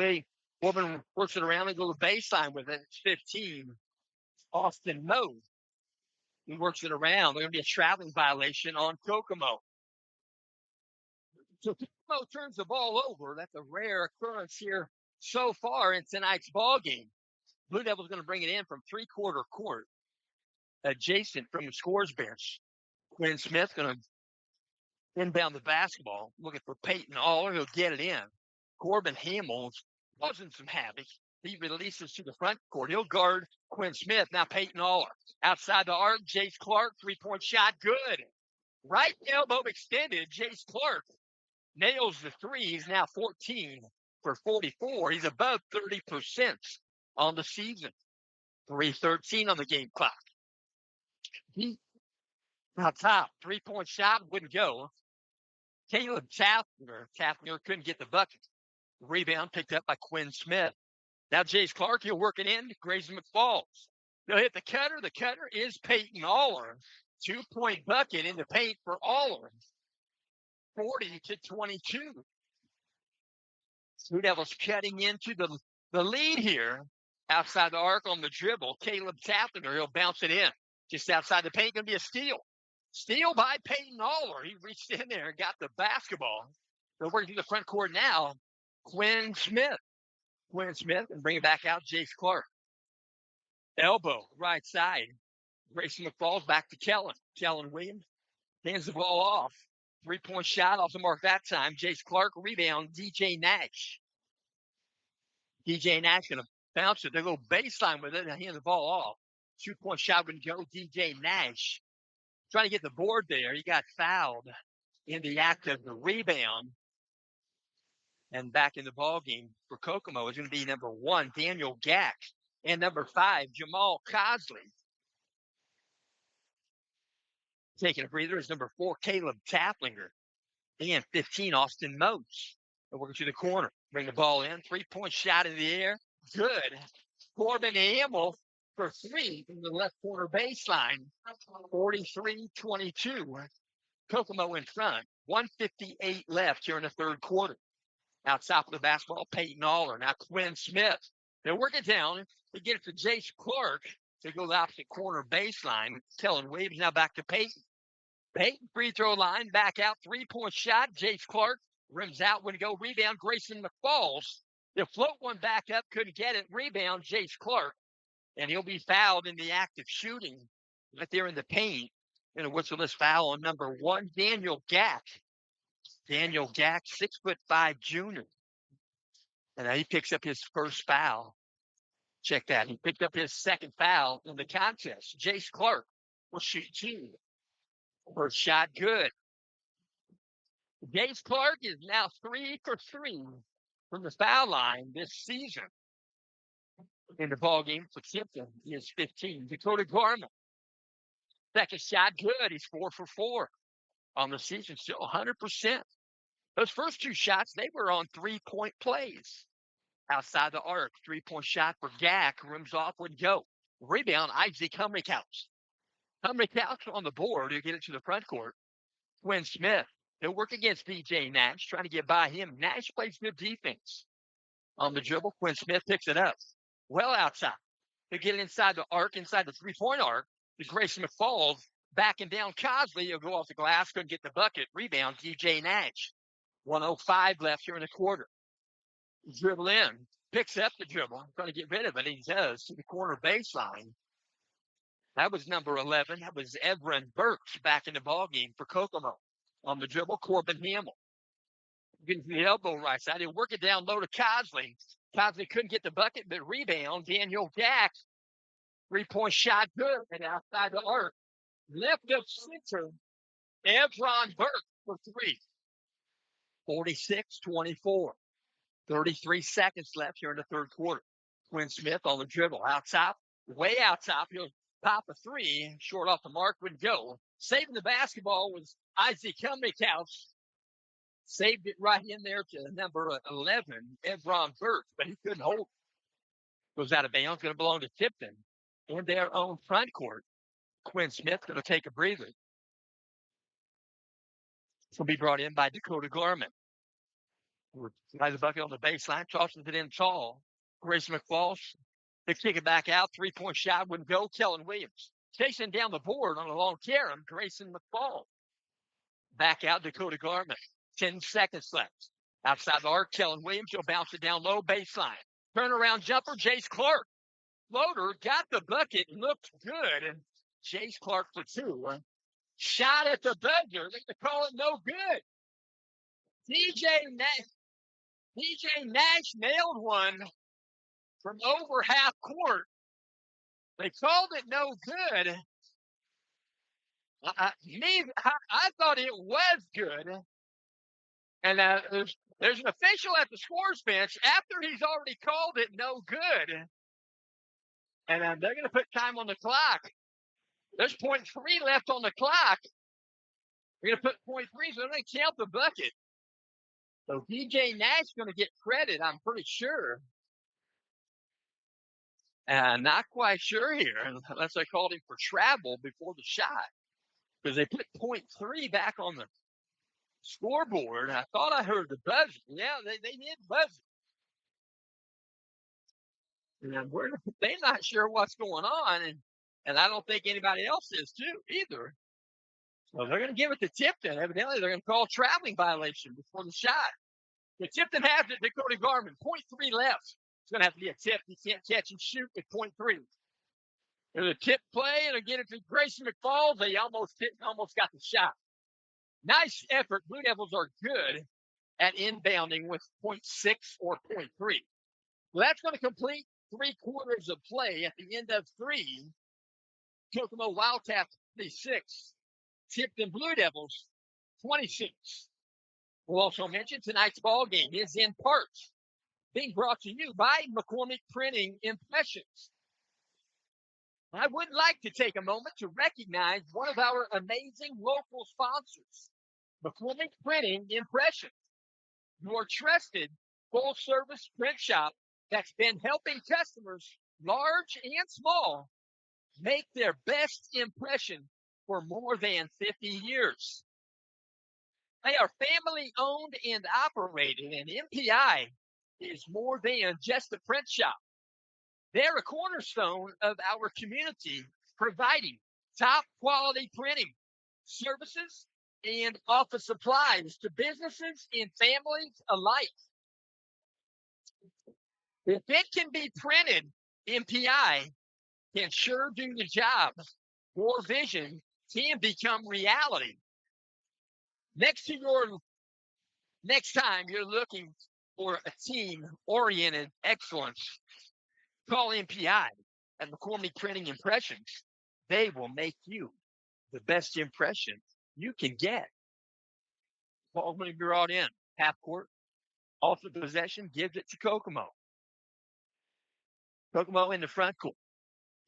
A: works it around and goes to baseline with it. It's 15. Austin Moe. He works it around. There's going to be a traveling violation on Kokomo. So Kokomo turns the ball over. That's a rare occurrence here so far in tonight's ball game. Blue Devils going to bring it in from three-quarter court, adjacent from the scores bench. Quinn Smith going to inbound the basketball, looking for Peyton Aller. He'll get it in. Corbin Hamill's causing some havoc. He releases to the front court. He'll guard Quinn Smith. Now Peyton Aller. Outside the arc, Jace Clark, three-point shot, good. Right elbow extended, Jace Clark nails the three. He's now 14 for 44. He's above 30% on the season. 3:13 on the game clock. Now top, three-point shot, wouldn't go. Caleb Taffner couldn't get the bucket. Rebound picked up by Quinn Smith. Now Jace Clark, he'll work it in to Grayson McFalls. They'll hit the cutter. The cutter is Peyton Aller. 2-point bucket in the paint for Aller. 40-22. Blue Devils cutting into the lead here. Outside the arc on the dribble. Caleb Taffner, he'll bounce it in. Just outside the paint, going to be a steal. Steal by Peyton Aller. He reached in there and got the basketball. They're working to the front court now. Quinn Smith and bring it back out. Jace Clark. Elbow, right side. Grayson McFalls back to Kellen. Kellen Williams hands the ball off. 3-point shot off the mark that time. Jace Clark, rebound, DJ Nash. DJ Nash going to bounce it. They go baseline with it and hand the ball off. 2-point shot would go DJ Nash. Trying to get the board there. He got fouled in the act of the rebound. And back in the ball game for Kokomo is going to be number 1, Daniel Gack, and number 5, Jamal Cosley. Taking a breather is number 4, Caleb Tafflinger, and 15, Austin Motes. And working to the corner. Bring the ball in. 3-point shot in the air. Good. Corbin Hamill for 3 from the left corner baseline. 43-22. Kokomo in front. 1:58 left here in the third quarter. Outside of the basketball, Peyton Aller. Now Quinn Smith. They work it down. They get it to Jace Clark. They go to the opposite corner baseline. Kellen Williams now back to Peyton. Peyton free throw line. Back out. 3-point shot. Jace Clark rims out when to go. Rebound. Grayson McFalls. They'll float one back up. Couldn't get it. Rebound. Jace Clark. And he'll be fouled in the act of shooting right there in the paint. And a whistleless foul on number 1, Daniel Gack. Daniel Gack, 6'5" junior. And he picks up his first foul. Check that. He picked up his second foul in the contest. Jace Clark will shoot 2. First shot, good. Jace Clark is now 3 for 3 from the foul line this season. In the ball game for Tipton, he is 15. Dakota Garment. Second shot, good. He's 4 for 4 on the season, still 100%. Those first 2 shots, they were on 3-point plays. Outside the arc, 3-point shot for Gack. Rims off, would go. Rebound, Isaac Humrickhouse. Humrickhouse on the board. He'll get it to the front court. Quinn Smith. He'll work against DJ Nash, trying to get by him. Nash plays good defense. On the dribble, Quinn Smith picks it up. Well outside. He'll get it inside the arc, inside the 3-point arc. The Grayson McFalls backing down Cosley. He'll go off the glass, couldn't get the bucket. Rebound, DJ Nash. 1:05 left here in the quarter. Dribble in. Picks up the dribble. Trying to get rid of it. He does to the corner baseline. That was number 11. That was Everin Burks back in the ballgame for Kokomo. On the dribble, Corbin Hamill. Getting the elbow right side. He'll work it down low to Cosley. Cosley couldn't get the bucket, but rebound. Daniel Gack. 3-point shot, good. And outside the arc. Left of center. Evron Burke for 3. 46-24. 33 seconds left here in the third quarter. Quinn Smith on the dribble. Out top. Way out top. He'll pop a 3. Short off the mark, would go. Saving the basketball was Isaac Cumminghouse. Saved it right in there to number 11, Evron Burke, but he couldn't hold it. Goes out of bounds, going to belong to Tipton in their own front court. Quinn Smith going to take a breather. This will be brought in by Dakota Garment. By the bucket on the baseline, tosses it in tall. Grace McFalls, they kick it back out. 3-point shot wouldn't go. Kellen Williams chasing down the board on a long carom. Grayson McFall. Back out Dakota Garment. 10 seconds left. Outside the arc, Kellen Williams. He'll bounce it down low, baseline. Turnaround jumper, Jace Clark. Floater, got the bucket, looked good. And Jace Clark for two. Shot at the buzzer. They call it no good. DJ Nash nailed one from over half court. They called it no good. I thought it was good. And there's an official at the scores bench after he's already called it no good. And they're going to put time on the clock. There's 0.3 left on the clock. They're going to put 0.3, so they're going to count the bucket. So DJ Nash going to get credit, I'm pretty sure. Not quite sure here, unless they called him for travel before the shot. Because they put 0.3 back on the scoreboard. I thought I heard the buzzer. Yeah, they did buzzer. And they're not sure what's going on, and I don't think anybody else is too either. So they're going to give it to Tipton. Evidently, they're going to call traveling violation before the shot. The Tipton has it. Dakota Garment, 0.3 left. It's going to have to be a tip. You can't catch and shoot with 0.3. There's a tip play, and again, it's Grayson McFalls. They almost got the shot. Nice effort. Blue Devils are good at inbounding with 0.6 or 0.3. Well, that's going to complete 3 quarters of play. At the end of 3, Kokomo Wildcats 36, Tipton Blue Devils 26. We'll also mention tonight's ball game is in part being brought to you by McCormick Printing Impressions. I would like to take a moment to recognize one of our amazing local sponsors, McCormick Printing Impressions, your trusted full-service print shop that's been helping customers, large and small, make their best impression for more than 50 years. They are family-owned and operated, and MPI is more than just a print shop. They're a cornerstone of our community, providing top-quality printing services and office supplies to businesses and families alike. If it can be printed, MPI can sure do the job. Your vision can become reality. Next time you're looking for a team-oriented excellence, call MPI and McCormick Printing Impressions. They will make you the best impression you can get. Ball going to be brought in. Half court. Off the possession, gives it to Kokomo. Kokomo in the front court.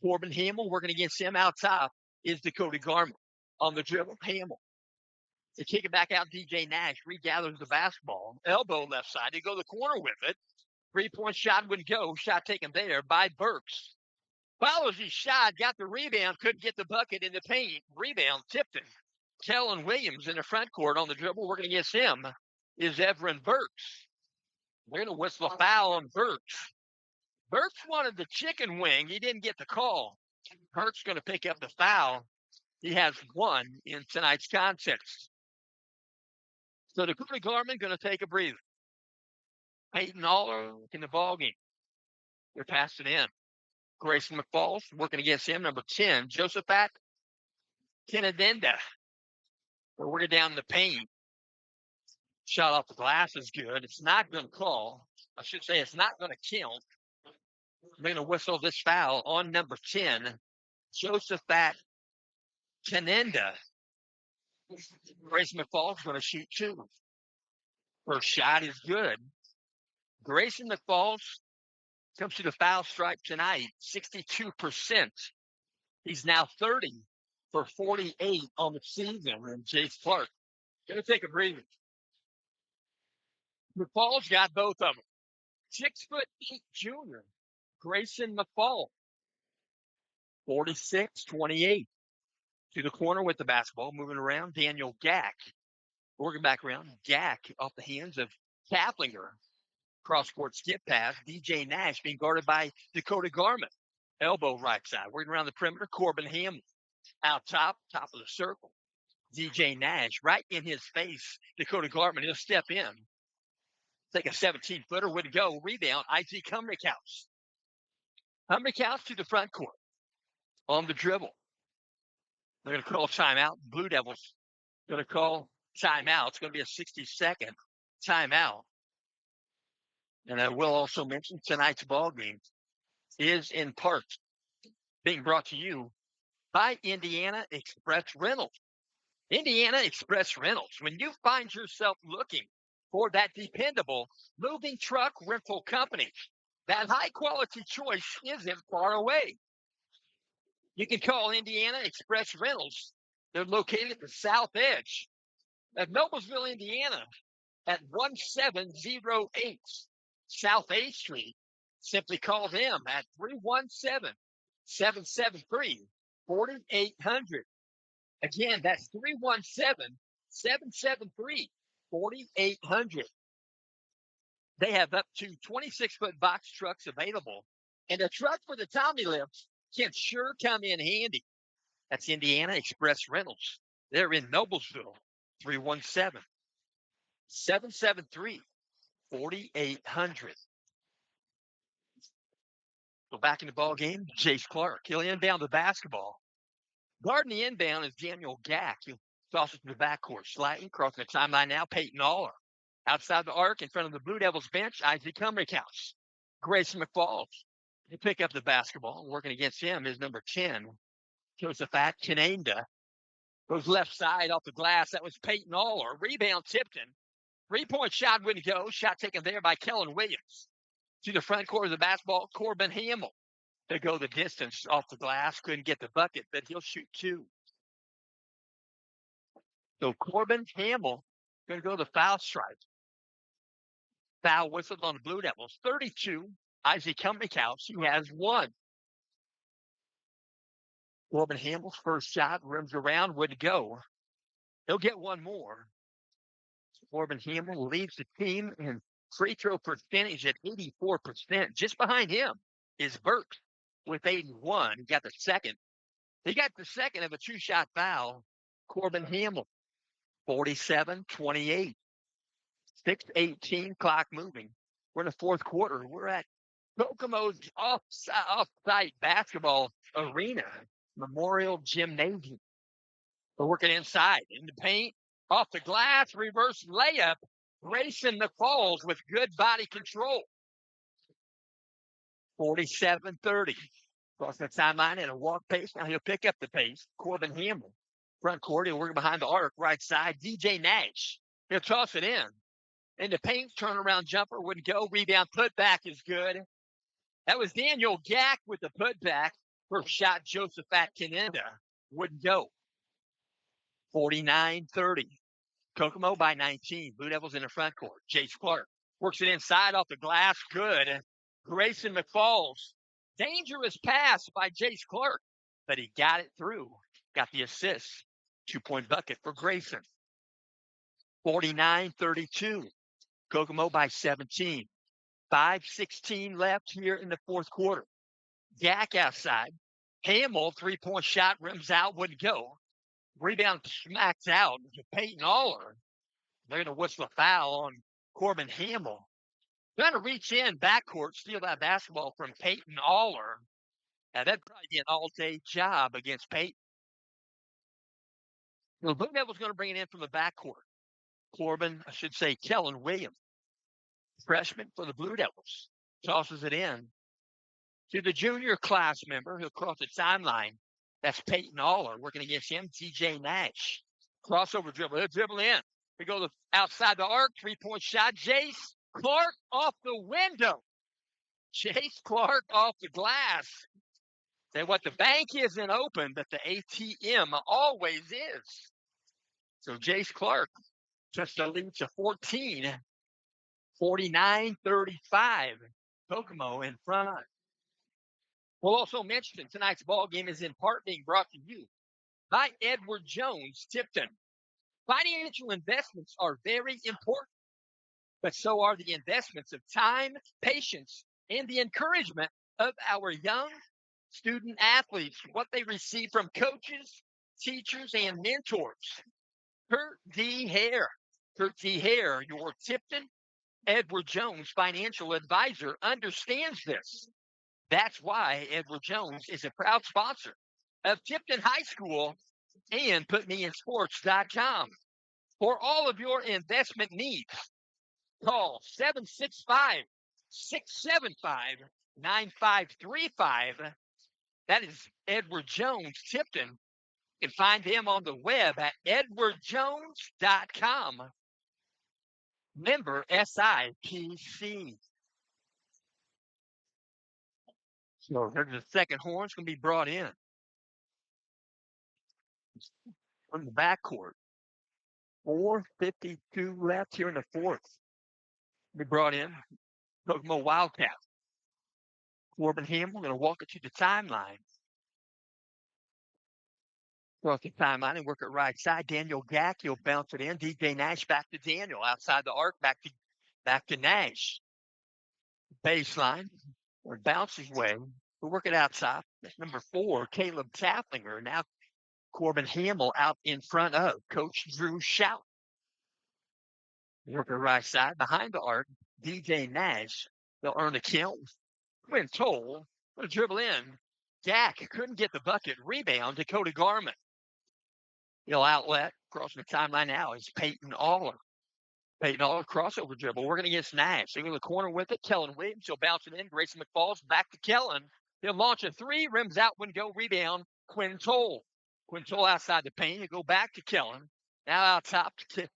A: Corbin Hamill working against him out top is Dakota Garment. On the dribble, Hamill. They kick it back out. DJ Nash regathers the basketball. Elbow left side. They go to the corner with it. 3-point shot wouldn't go. Shot taken there by Burks. Follows his shot. Got the rebound. Couldn't get the bucket in the paint. Rebound. Tipton. Kellen Williams in the front court on the dribble. Working against him is Everin Burks. They're going to whistle a foul on Burks. Burks wanted the chicken wing. He didn't get the call. Burks going to pick up the foul. He has 1 in tonight's contest. So Dakota Garment going to take a breather. Peyton Aller in the ball game. They're passing in. Grayson McFalls working against him, number 10. Josephat Kenedenda. We're working down the paint. Shot off the glass is good. It's not going to call. I should say it's not going to count. They're going to whistle this foul on number 10, Josephat Kenenda. Grayson McFalls going to shoot 2. First shot is good. Grayson McFalls comes to the foul stripe tonight, 62%. He's now 30 for 48 on the season. And Jace Clark going to take a breather. McFall's got both of them. 6'8" junior, Grayson McFall, 46-28. To the corner with the basketball, moving around. Daniel Gack, working back around. Gack off the hands of Kaplinger. Cross-court skip pass. DJ Nash being guarded by Dakota Garment. Elbow right side. Working around the perimeter. Corbin Hamlin out top of the circle. DJ Nash right in his face. Dakota Garment, he'll step in. Take a 17-footer, would go. Rebound, Isaac Humrickhouse. Humrickhouse to the front court. On the dribble. They're going to call a timeout. Blue Devils going to call timeout. It's going to be a 60-second timeout. And I will also mention tonight's ball game is in part being brought to you by Indiana Express Rentals. Indiana Express Rentals. When you find yourself looking for that dependable moving truck rental company, that high-quality choice isn't far away. You can call Indiana Express Rentals. They're located at the south edge of Noblesville, Indiana, at 1708 South 8th Street. Simply call them at 317-773-4800. Again, that's 317-773-4800. They have up to 26-foot box trucks available, and a truck for the Tommy lifts can sure come in handy. That's Indiana Express Rentals. They're in Noblesville, 317-773-4800. So back in the ball game, Jace Clark. He'll inbound the basketball. Guarding the inbound is Daniel Gack. He'll toss it to the backcourt. Sliding, crossing the timeline now, Peyton Aller. Outside the arc, in front of the Blue Devils bench, Isaac Humrickhouse. Grayson McFalls. They pick up the basketball. Working against him is number 10, Josephat Kinanda. Goes left side off the glass. That was Peyton Aller. Rebound, Tipton. 3-point shot wouldn't go. Shot taken there by Kellen Williams. To the front court of the basketball, Corbin Hamel. To go the distance off the glass. Couldn't get the bucket, but he'll shoot 2. So Corbin Hamel going to go to the foul stripe. Foul whistled on the Blue Devils. 32. Isaac Humrickhouse, he has 1. Corbin Hamel's first shot rims around, wouldn't go. He'll get 1 more. Corbin Hamel leads the team in free throw percentage at 84%. Just behind him is Burt with 81. He got the second. He got the second of a 2-shot foul. Corbin Hamel, 47-28. 6:18 clock moving. We're in the fourth quarter. We're at Kokomo's off-site basketball arena, Memorial Gymnasium. We're working inside in the paint, off the glass, reverse layup. Grayson McFalls with good body control. 47-30. Crossing the timeline at a walk pace. Now he'll pick up the pace. Corbin Hamel, front court. He'll work behind the arc, right side. DJ Nash. He'll toss it in. And the paint turnaround jumper wouldn't go. Rebound putback is good. That was Daniel Gack with the putback. First shot, Josephat Kinanda wouldn't go. 49-30. Kokomo by 19. Blue Devils in the front court. Jace Clark works it inside off the glass. Good. Grayson McFalls. Dangerous pass by Jace Clark, but he got it through. Got the assist. 2-point bucket for Grayson. 49-32. Kokomo by 17. 5:16 left here in the fourth quarter. Gack outside. Hamel, 3-point shot, rims out, wouldn't go. Rebound smacks out to Peyton Aller. They're going to whistle a foul on Corbin Hamel. Trying to reach in backcourt, steal that basketball from Peyton Aller. Now, that'd probably be an all-day job against Peyton. The Blue Devils going to bring it in from the backcourt. Kellen Williams, freshman for the Blue Devils, tosses it in to the junior class member. He'll cross the timeline. That's Peyton Aller. Working against him, DJ Nash. Crossover dribble. He'll dribble in. We go outside the arc. 3-point shot. Jace Clark off the window. Jace Clark off the glass. Say what, the bank isn't open, but the ATM always is. So Jace Clark just a lead to 14, 49-35. Kokomo in front. We'll also mention tonight's ball game is in part being brought to you by Edward Jones, Tipton. Financial investments are very important, but so are the investments of time, patience, and the encouragement of our young student athletes, what they receive from coaches, teachers, and mentors. Kurt D. Hare. Kurt D. Hare, your Tipton Edward Jones financial advisor, understands this. That's why Edward Jones is a proud sponsor of Tipton High School and PutMeInSports.com. For all of your investment needs, call 765 675 9535. That is Edward Jones Tipton. You can find him on the web at edwardjones.com. Member SIPC. So there's the second horn. It's going to be brought in from the backcourt. 4:52 left here in the fourth. Be brought in. Kokomo Wildcat. Corbin Hamill going to walk it to the timeline. Across the timeline and work it right side. Daniel Gack, he'll bounce it in. DJ Nash back to Daniel. Outside the arc, back to Nash. Baseline. Or bounces way. We'll work it outside. That's number 4, Caleb Tafflinger. Now Corbin Hamill out in front of Coach Drew Shout. Work it right side. Behind the arc, DJ Nash. They'll earn a kill. Quinn Toll. Going to dribble in. Gack couldn't get the bucket. Rebound, Dakota Garment. He'll outlet. Crossing the timeline now is Peyton Aller. Peyton Aller crossover dribble. Working against Nash. They go to the corner with it. Kellen Williams. He'll bounce it in. Grayson McFalls back to Kellen. He'll launch a 3. Rims out, window, rebound. Quinn Toll. Quinn Toll outside the paint. He'll go back to Kellen. Now out top to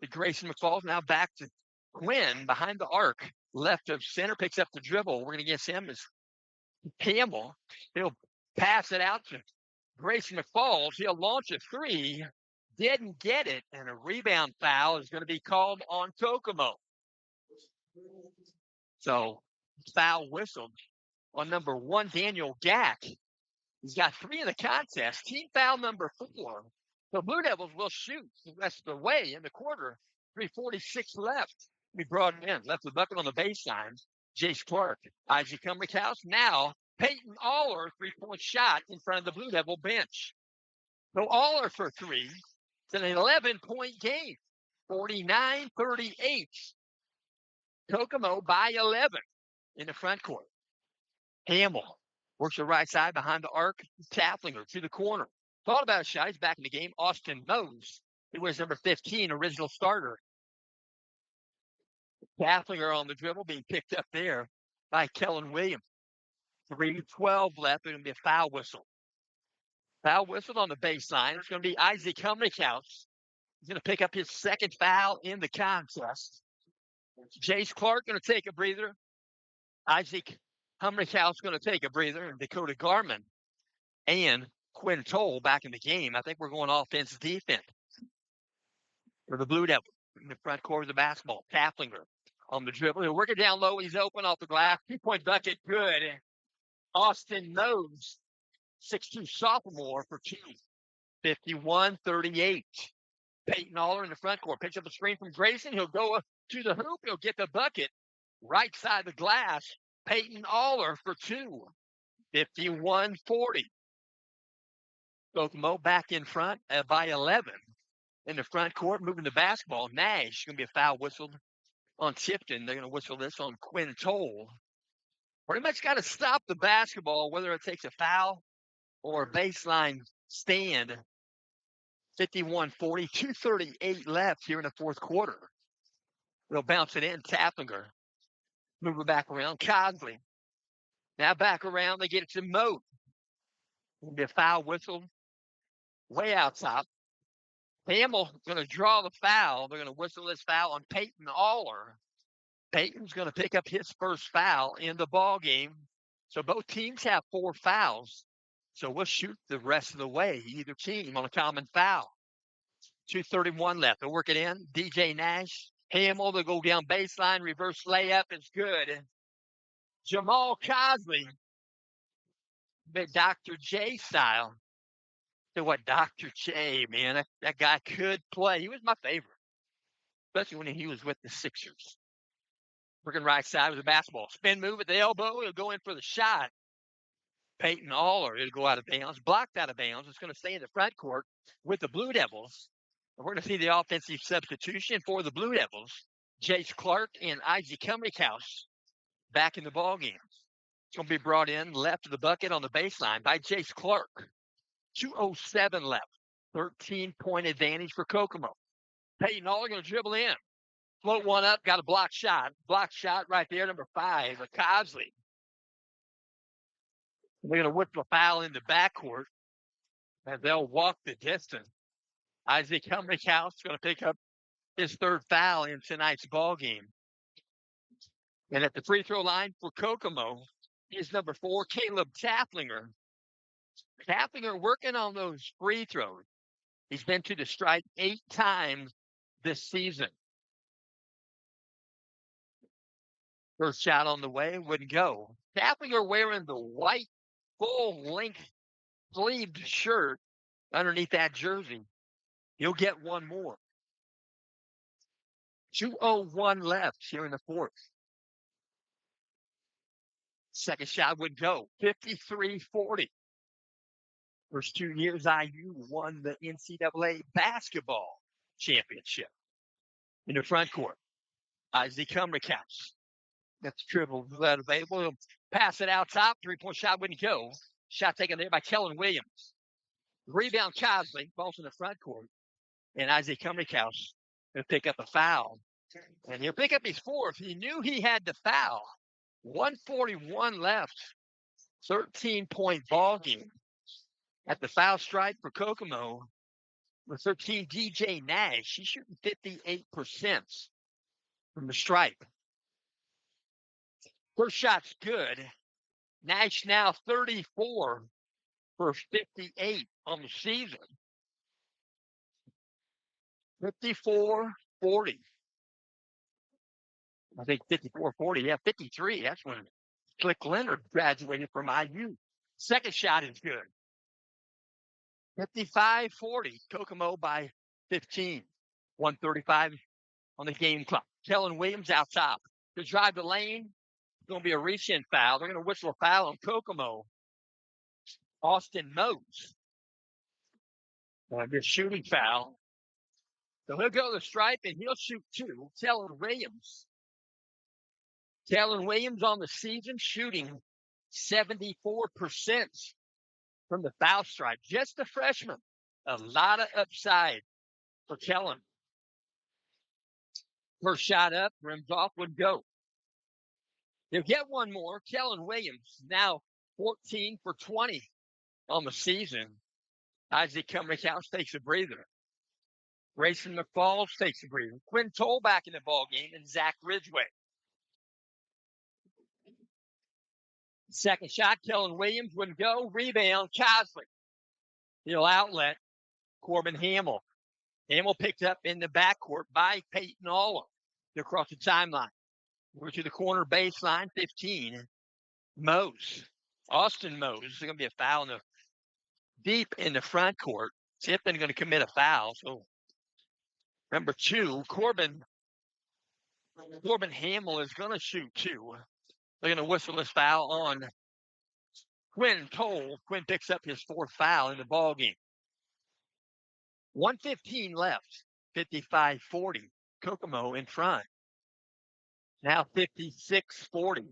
A: Grayson McFalls. Now back to Quinn behind the arc. Left of center. Picks up the dribble. Working against him is Campbell. He'll pass it out to Grayson McFalls. He'll launch a 3. Didn't get it, and a rebound foul is going to be called on Kokomo. So, foul whistled on number 1, Daniel Gack. He's got 3 in the contest. Team foul number 4. The Blue Devils will shoot the rest of the way in the quarter. 3:46 left. We brought it in. Left the bucket on the baseline. Jace Clark. Isaac Humrickhouse. Now, Peyton Aller, 3-point shot in front of the Blue Devil bench. So Aller for 3. It's an 11-point game. 49-38. Kokomo by 11 in the front court. Hamill works the right side behind the arc. Tafflinger to the corner. Thought about a shot. He's back in the game. Austin Mose. He wears number 15, original starter. Tafflinger on the dribble being picked up there by Kellen Williams. 3:12 left. There's going to be a foul whistle. Foul whistle on the baseline. It's going to be Isaac Humrickhouse. He's going to pick up his second foul in the contest. Jace Clark going to take a breather. Isaac Humrickhouse going to take a breather. And Dakota Garman and Quinn Toll back in the game. I think we're going offense defense for the Blue Devils in the front court of the basketball. Tafflinger on the dribble. He'll work it down low. He's open off the glass. 2-point bucket. Good. Austin Mose, 6'2" sophomore for 2. 51-38. Peyton Aller in the front court. Picks up a screen from Grayson. He'll go to the hoop. He'll get the bucket. Right side of the glass. Peyton Aller for 2. 51-40. Kokomo back in front by 11. In the front court, moving the basketball. Nash, going to be a foul whistled on Tipton. They're going to whistle this on Quinn Toll. Pretty much got to stop the basketball, whether it takes a foul or a baseline stand. 51-40, 2:38 left here in the fourth quarter. They'll bounce it in. Tafflinger. Move it back around. Cogley. Now back around. They get it to Moat. It'll be a foul whistle way out top. Hamill going to draw the foul. They're going to whistle this foul on Peyton Aller. Peyton's going to pick up his first foul in the ball game. So both teams have 4 fouls. So we'll shoot the rest of the way, either team, on a common foul. 2:31 left. They'll work it in. DJ Nash, Hamill, they'll go down baseline. Reverse layup is good. Jamal Cosley, bit Dr. J style. So what, Dr. J, man, that guy could play. He was my favorite, especially when he was with the Sixers. Working right side with the basketball. Spin move at the elbow. He'll go in for the shot. Peyton Aller, it'll go out of bounds, blocked out of bounds. It's going to stay in the front court with the Blue Devils. We're going to see the offensive substitution for the Blue Devils. Jace Clark and Isaac Cumminghouse back in the ballgame. It's going to be brought in left of the bucket on the baseline by Jace Clark. 2:07 left. 13-point advantage for Kokomo. Peyton Aller going to dribble in. Float one up, got a block shot. Block shot right there, number 5, Cosley. They're going to whip the foul in the backcourt, and they'll walk the distance. Isaac Cumminghouse is going to pick up his 3rd foul in tonight's ball game. And at the free throw line for Kokomo is number 4, Caleb Taplinger. Taplinger working on those free throws. He's been to the stripe 8 times this season. First shot on the way, wouldn't go. Taplinger wearing the white full-length sleeved shirt underneath that jersey. He'll get one more. 2:01 left here in the 4th. Second shot would go. 53-40. First 2 years, IU won the NCAA basketball championship. In the front court, Isaac Cumminghouse. That's dribble that available. He'll pass it out top. 3-point shot wouldn't go. Shot taken there by Kellen Williams. Rebound Cosley. Ball's in the front court. And Isaac Cumminghouse will pick up a foul. And he'll pick up his 4th. He knew he had to foul. 1:41 left. 13-point ball game. At the foul stripe for Kokomo, with 13, DJ Nash. He's shooting 58% from the stripe. First shot's good. Nash now 34 for 58 on the season. 54-40. I think 54-40. Yeah, 53. That's when Click Leonard graduated from IU. Second shot is good. 55-40. Kokomo by 15. 1:35 on the game clock. Kellen Williams out top. To drive the lane, it's going to be a reach-in foul. They're going to whistle a foul on Kokomo. Austin Mose. This shooting foul. So he'll go to the stripe, and he'll shoot 2. Kellen Williams. Kellen Williams on the season shooting 74% from the foul stripe. Just a freshman. A lot of upside for Kellen. First shot up, rims off, would go. He'll get one more. Kellen Williams now 14 for 20 on the season. Isaac Cumminghouse takes a breather. Grayson McFalls takes a breather. Quinn Toll back in the ball game, and Zach Ridgway. Second shot, Kellen Williams wouldn't go. Rebound, Cosley. He'll outlet Corbin Hamill. Hamill picked up in the backcourt by Peyton Aller. Across the timeline. We're to the corner baseline, 15. Mose. Austin Mose. This is going to be a foul in the deep in the front court. Tipton going to commit a foul. So number 2, Corbin Hamill is going to shoot 2. They're going to whistle this foul on Quinn Toll. Quinn picks up his 4th foul in the ball game. 1:15 left. 55-40. Kokomo in front. Now 56-40.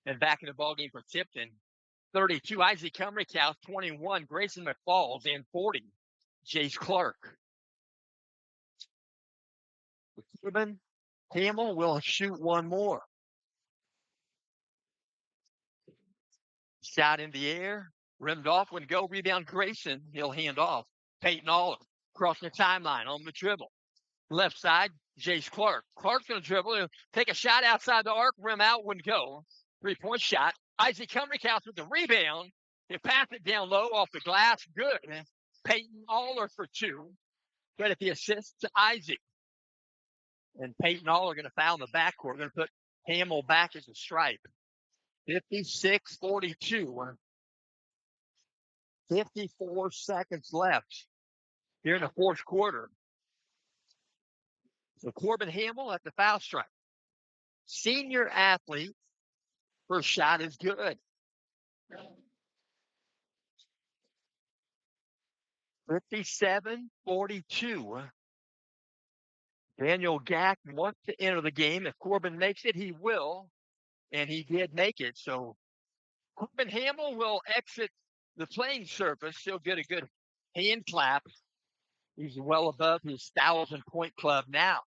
A: And back in the ball game for Tipton. 32, Isaac Cumminghouse. 21, Grayson McFalls. And 40, Jace Clark. Corbin Hamill will shoot one more. Shot in the air. Rimmed off. When go. Rebound Grayson. He'll hand off. Peyton Aller. Crossing the timeline on the dribble. Left side, Jace Clark. Clark's going to dribble. He'll take a shot outside the arc. Rim out. Wouldn't go. 3-point shot. Isaac Cumminghouse with the rebound. They pass it down low off the glass. Good. Peyton Aller for 2. Credit the assist to Isaac. And Peyton Aller going to foul in the backcourt. Going to put Hamill back as a stripe. 56-42. 54 seconds left here in the fourth quarter. So Corbin Hamill at the foul stripe. Senior athlete. First shot is good. 57-42. Daniel Gack wants to enter the game. If Corbin makes it, he will. And he did make it. So Corbin Hamill will exit the playing surface. He'll get a good hand clap. He's well above his 1,000-point club now.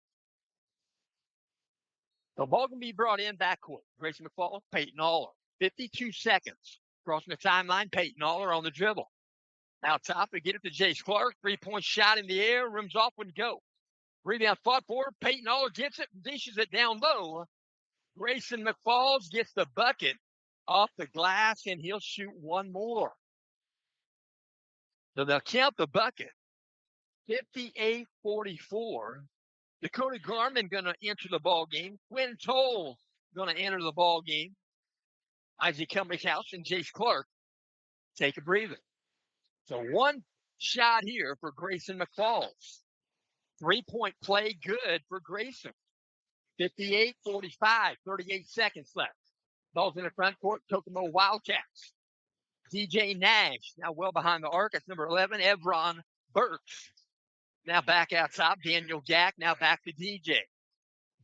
A: The ball can be brought in backcourt. Grayson McFall, Peyton Aller. 52 seconds. Crossing the timeline, Peyton Aller on the dribble. Now top, we get it to Jace Clark. 3-point shot in the air. Rims off and go. Rebound fought for. Peyton Aller gets it, dishes it down low. Grayson McFalls gets the bucket off the glass, and he'll shoot one more. So they'll count the bucket. 58-44. Dakota Garman going to enter the ball game. Quinn Toll going to enter the ball game. Isaac Cummings-House and Jace Clark take a breather. So one shot here for Grayson McFalls. 3-point play good for Grayson. 58-45, 38 seconds left. Ball's in the front court, Kokomo Wildcats. DJ Nash, now well behind the arc. That's number 11, Evron Burks. Now back outside, Daniel Gack, now back to DJ.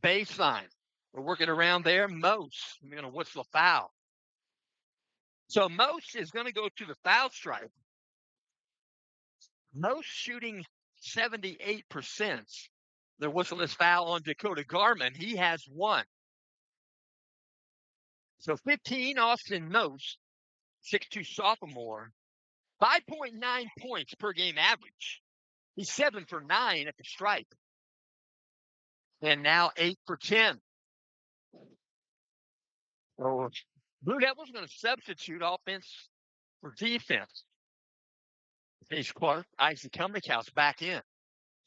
A: Baseline. We're working around there. Mose, we're going to whistle a foul. So Mose is going to go to the foul stripe. Mose shooting 78%. They're whistling this foul on Dakota Garman. He has 1. So 15, Austin Mose, 6'2" sophomore, 5.9 points per game average. He's 7 for 9 at the stripe. And now 8 for 10. So Blue Devils going to substitute offense for defense. Jace Clark, Isaac Cummings back in.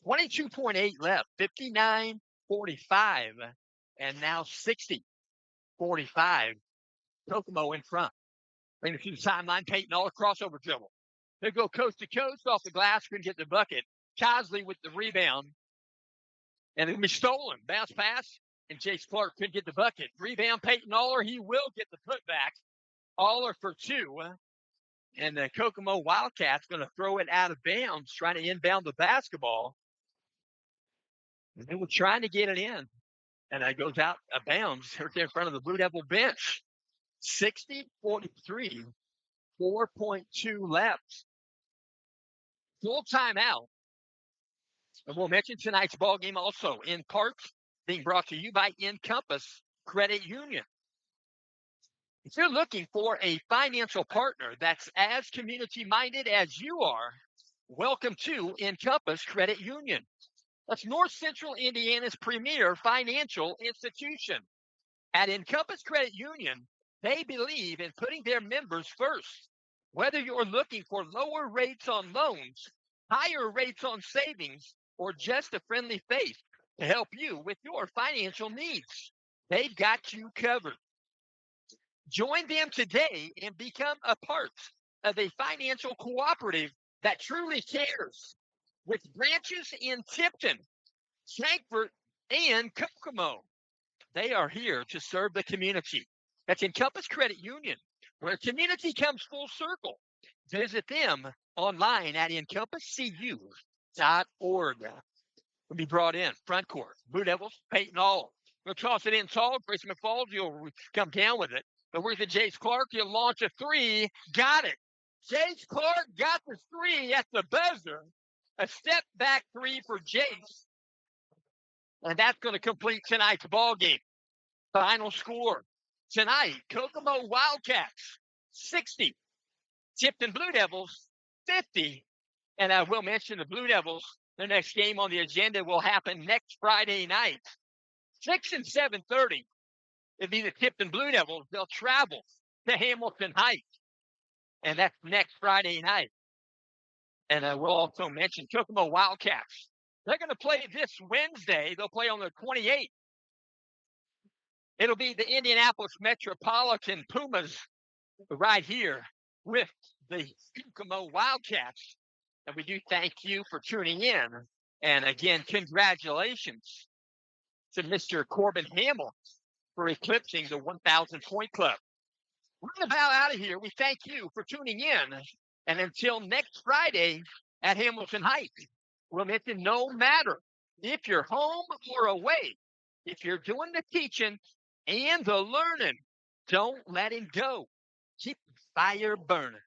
A: 22.8 left, 59-45, and now 60-45. Kokomo in front. Bring it to the timeline, Peyton all crossover dribble. They go coast to coast off the glass, couldn't get the bucket. Cosley with the rebound. And it'll be stolen. Bounce pass, and Jace Clark couldn't get the bucket. Rebound, Peyton Aller, he will get the putback. Aller for 2. And the Kokomo Wildcats going to throw it out of bounds, trying to inbound the basketball. And they were trying to get it in. And that goes out of bounds right there in front of the Blue Devil bench. 60-43, 4.2 left. Full timeout. And we'll mention tonight's ball game also in part being brought to you by Encompass Credit Union. If you're looking for a financial partner that's as community-minded as you are, welcome to Encompass Credit Union. That's North Central Indiana's premier financial institution. At Encompass Credit Union, they believe in putting their members first. Whether you're looking for lower rates on loans, higher rates on savings, or just a friendly face to help you with your financial needs, they've got you covered. Join them today and become a part of a financial cooperative that truly cares, with branches in Tipton, Frankfort, and Kokomo. They are here to serve the community. That's Encompass Credit Union, where community comes full circle. Visit them online at encompasscu.org. Will be brought in, front court, Blue Devils, Peyton Aller. We'll toss it in tall. Grayson McFalls, you'll come down with it. But where's the Jace Clark? He'll launch a 3. Got it. Jace Clark got the 3 at the buzzer. A step back 3 for Jace. And that's going to complete tonight's ball game. Final score tonight, Kokomo Wildcats 60, Tipton Blue Devils 50. And I will mention the Blue Devils, their next game on the agenda will happen next Friday night. 6 and 7:30. It'll be the Tipton Blue Devils. They'll travel to Hamilton Heights. and that's next Friday night. And we'll also mention Kokomo Wildcats. They're going to play this Wednesday. They'll play on the 28th. It'll be the Indianapolis Metropolitan Pumas right here with the Kokomo Wildcats. And we do thank you for tuning in. And again, congratulations to Mr. Corbin Hamill for eclipsing the 1,000 point club. We're going to bow out of here. We thank you for tuning in. And until next Friday at Hamilton Heights, we'll mention no matter if you're home or away, if you're doing the teaching and the learning, don't let him go. Keep the fire burning.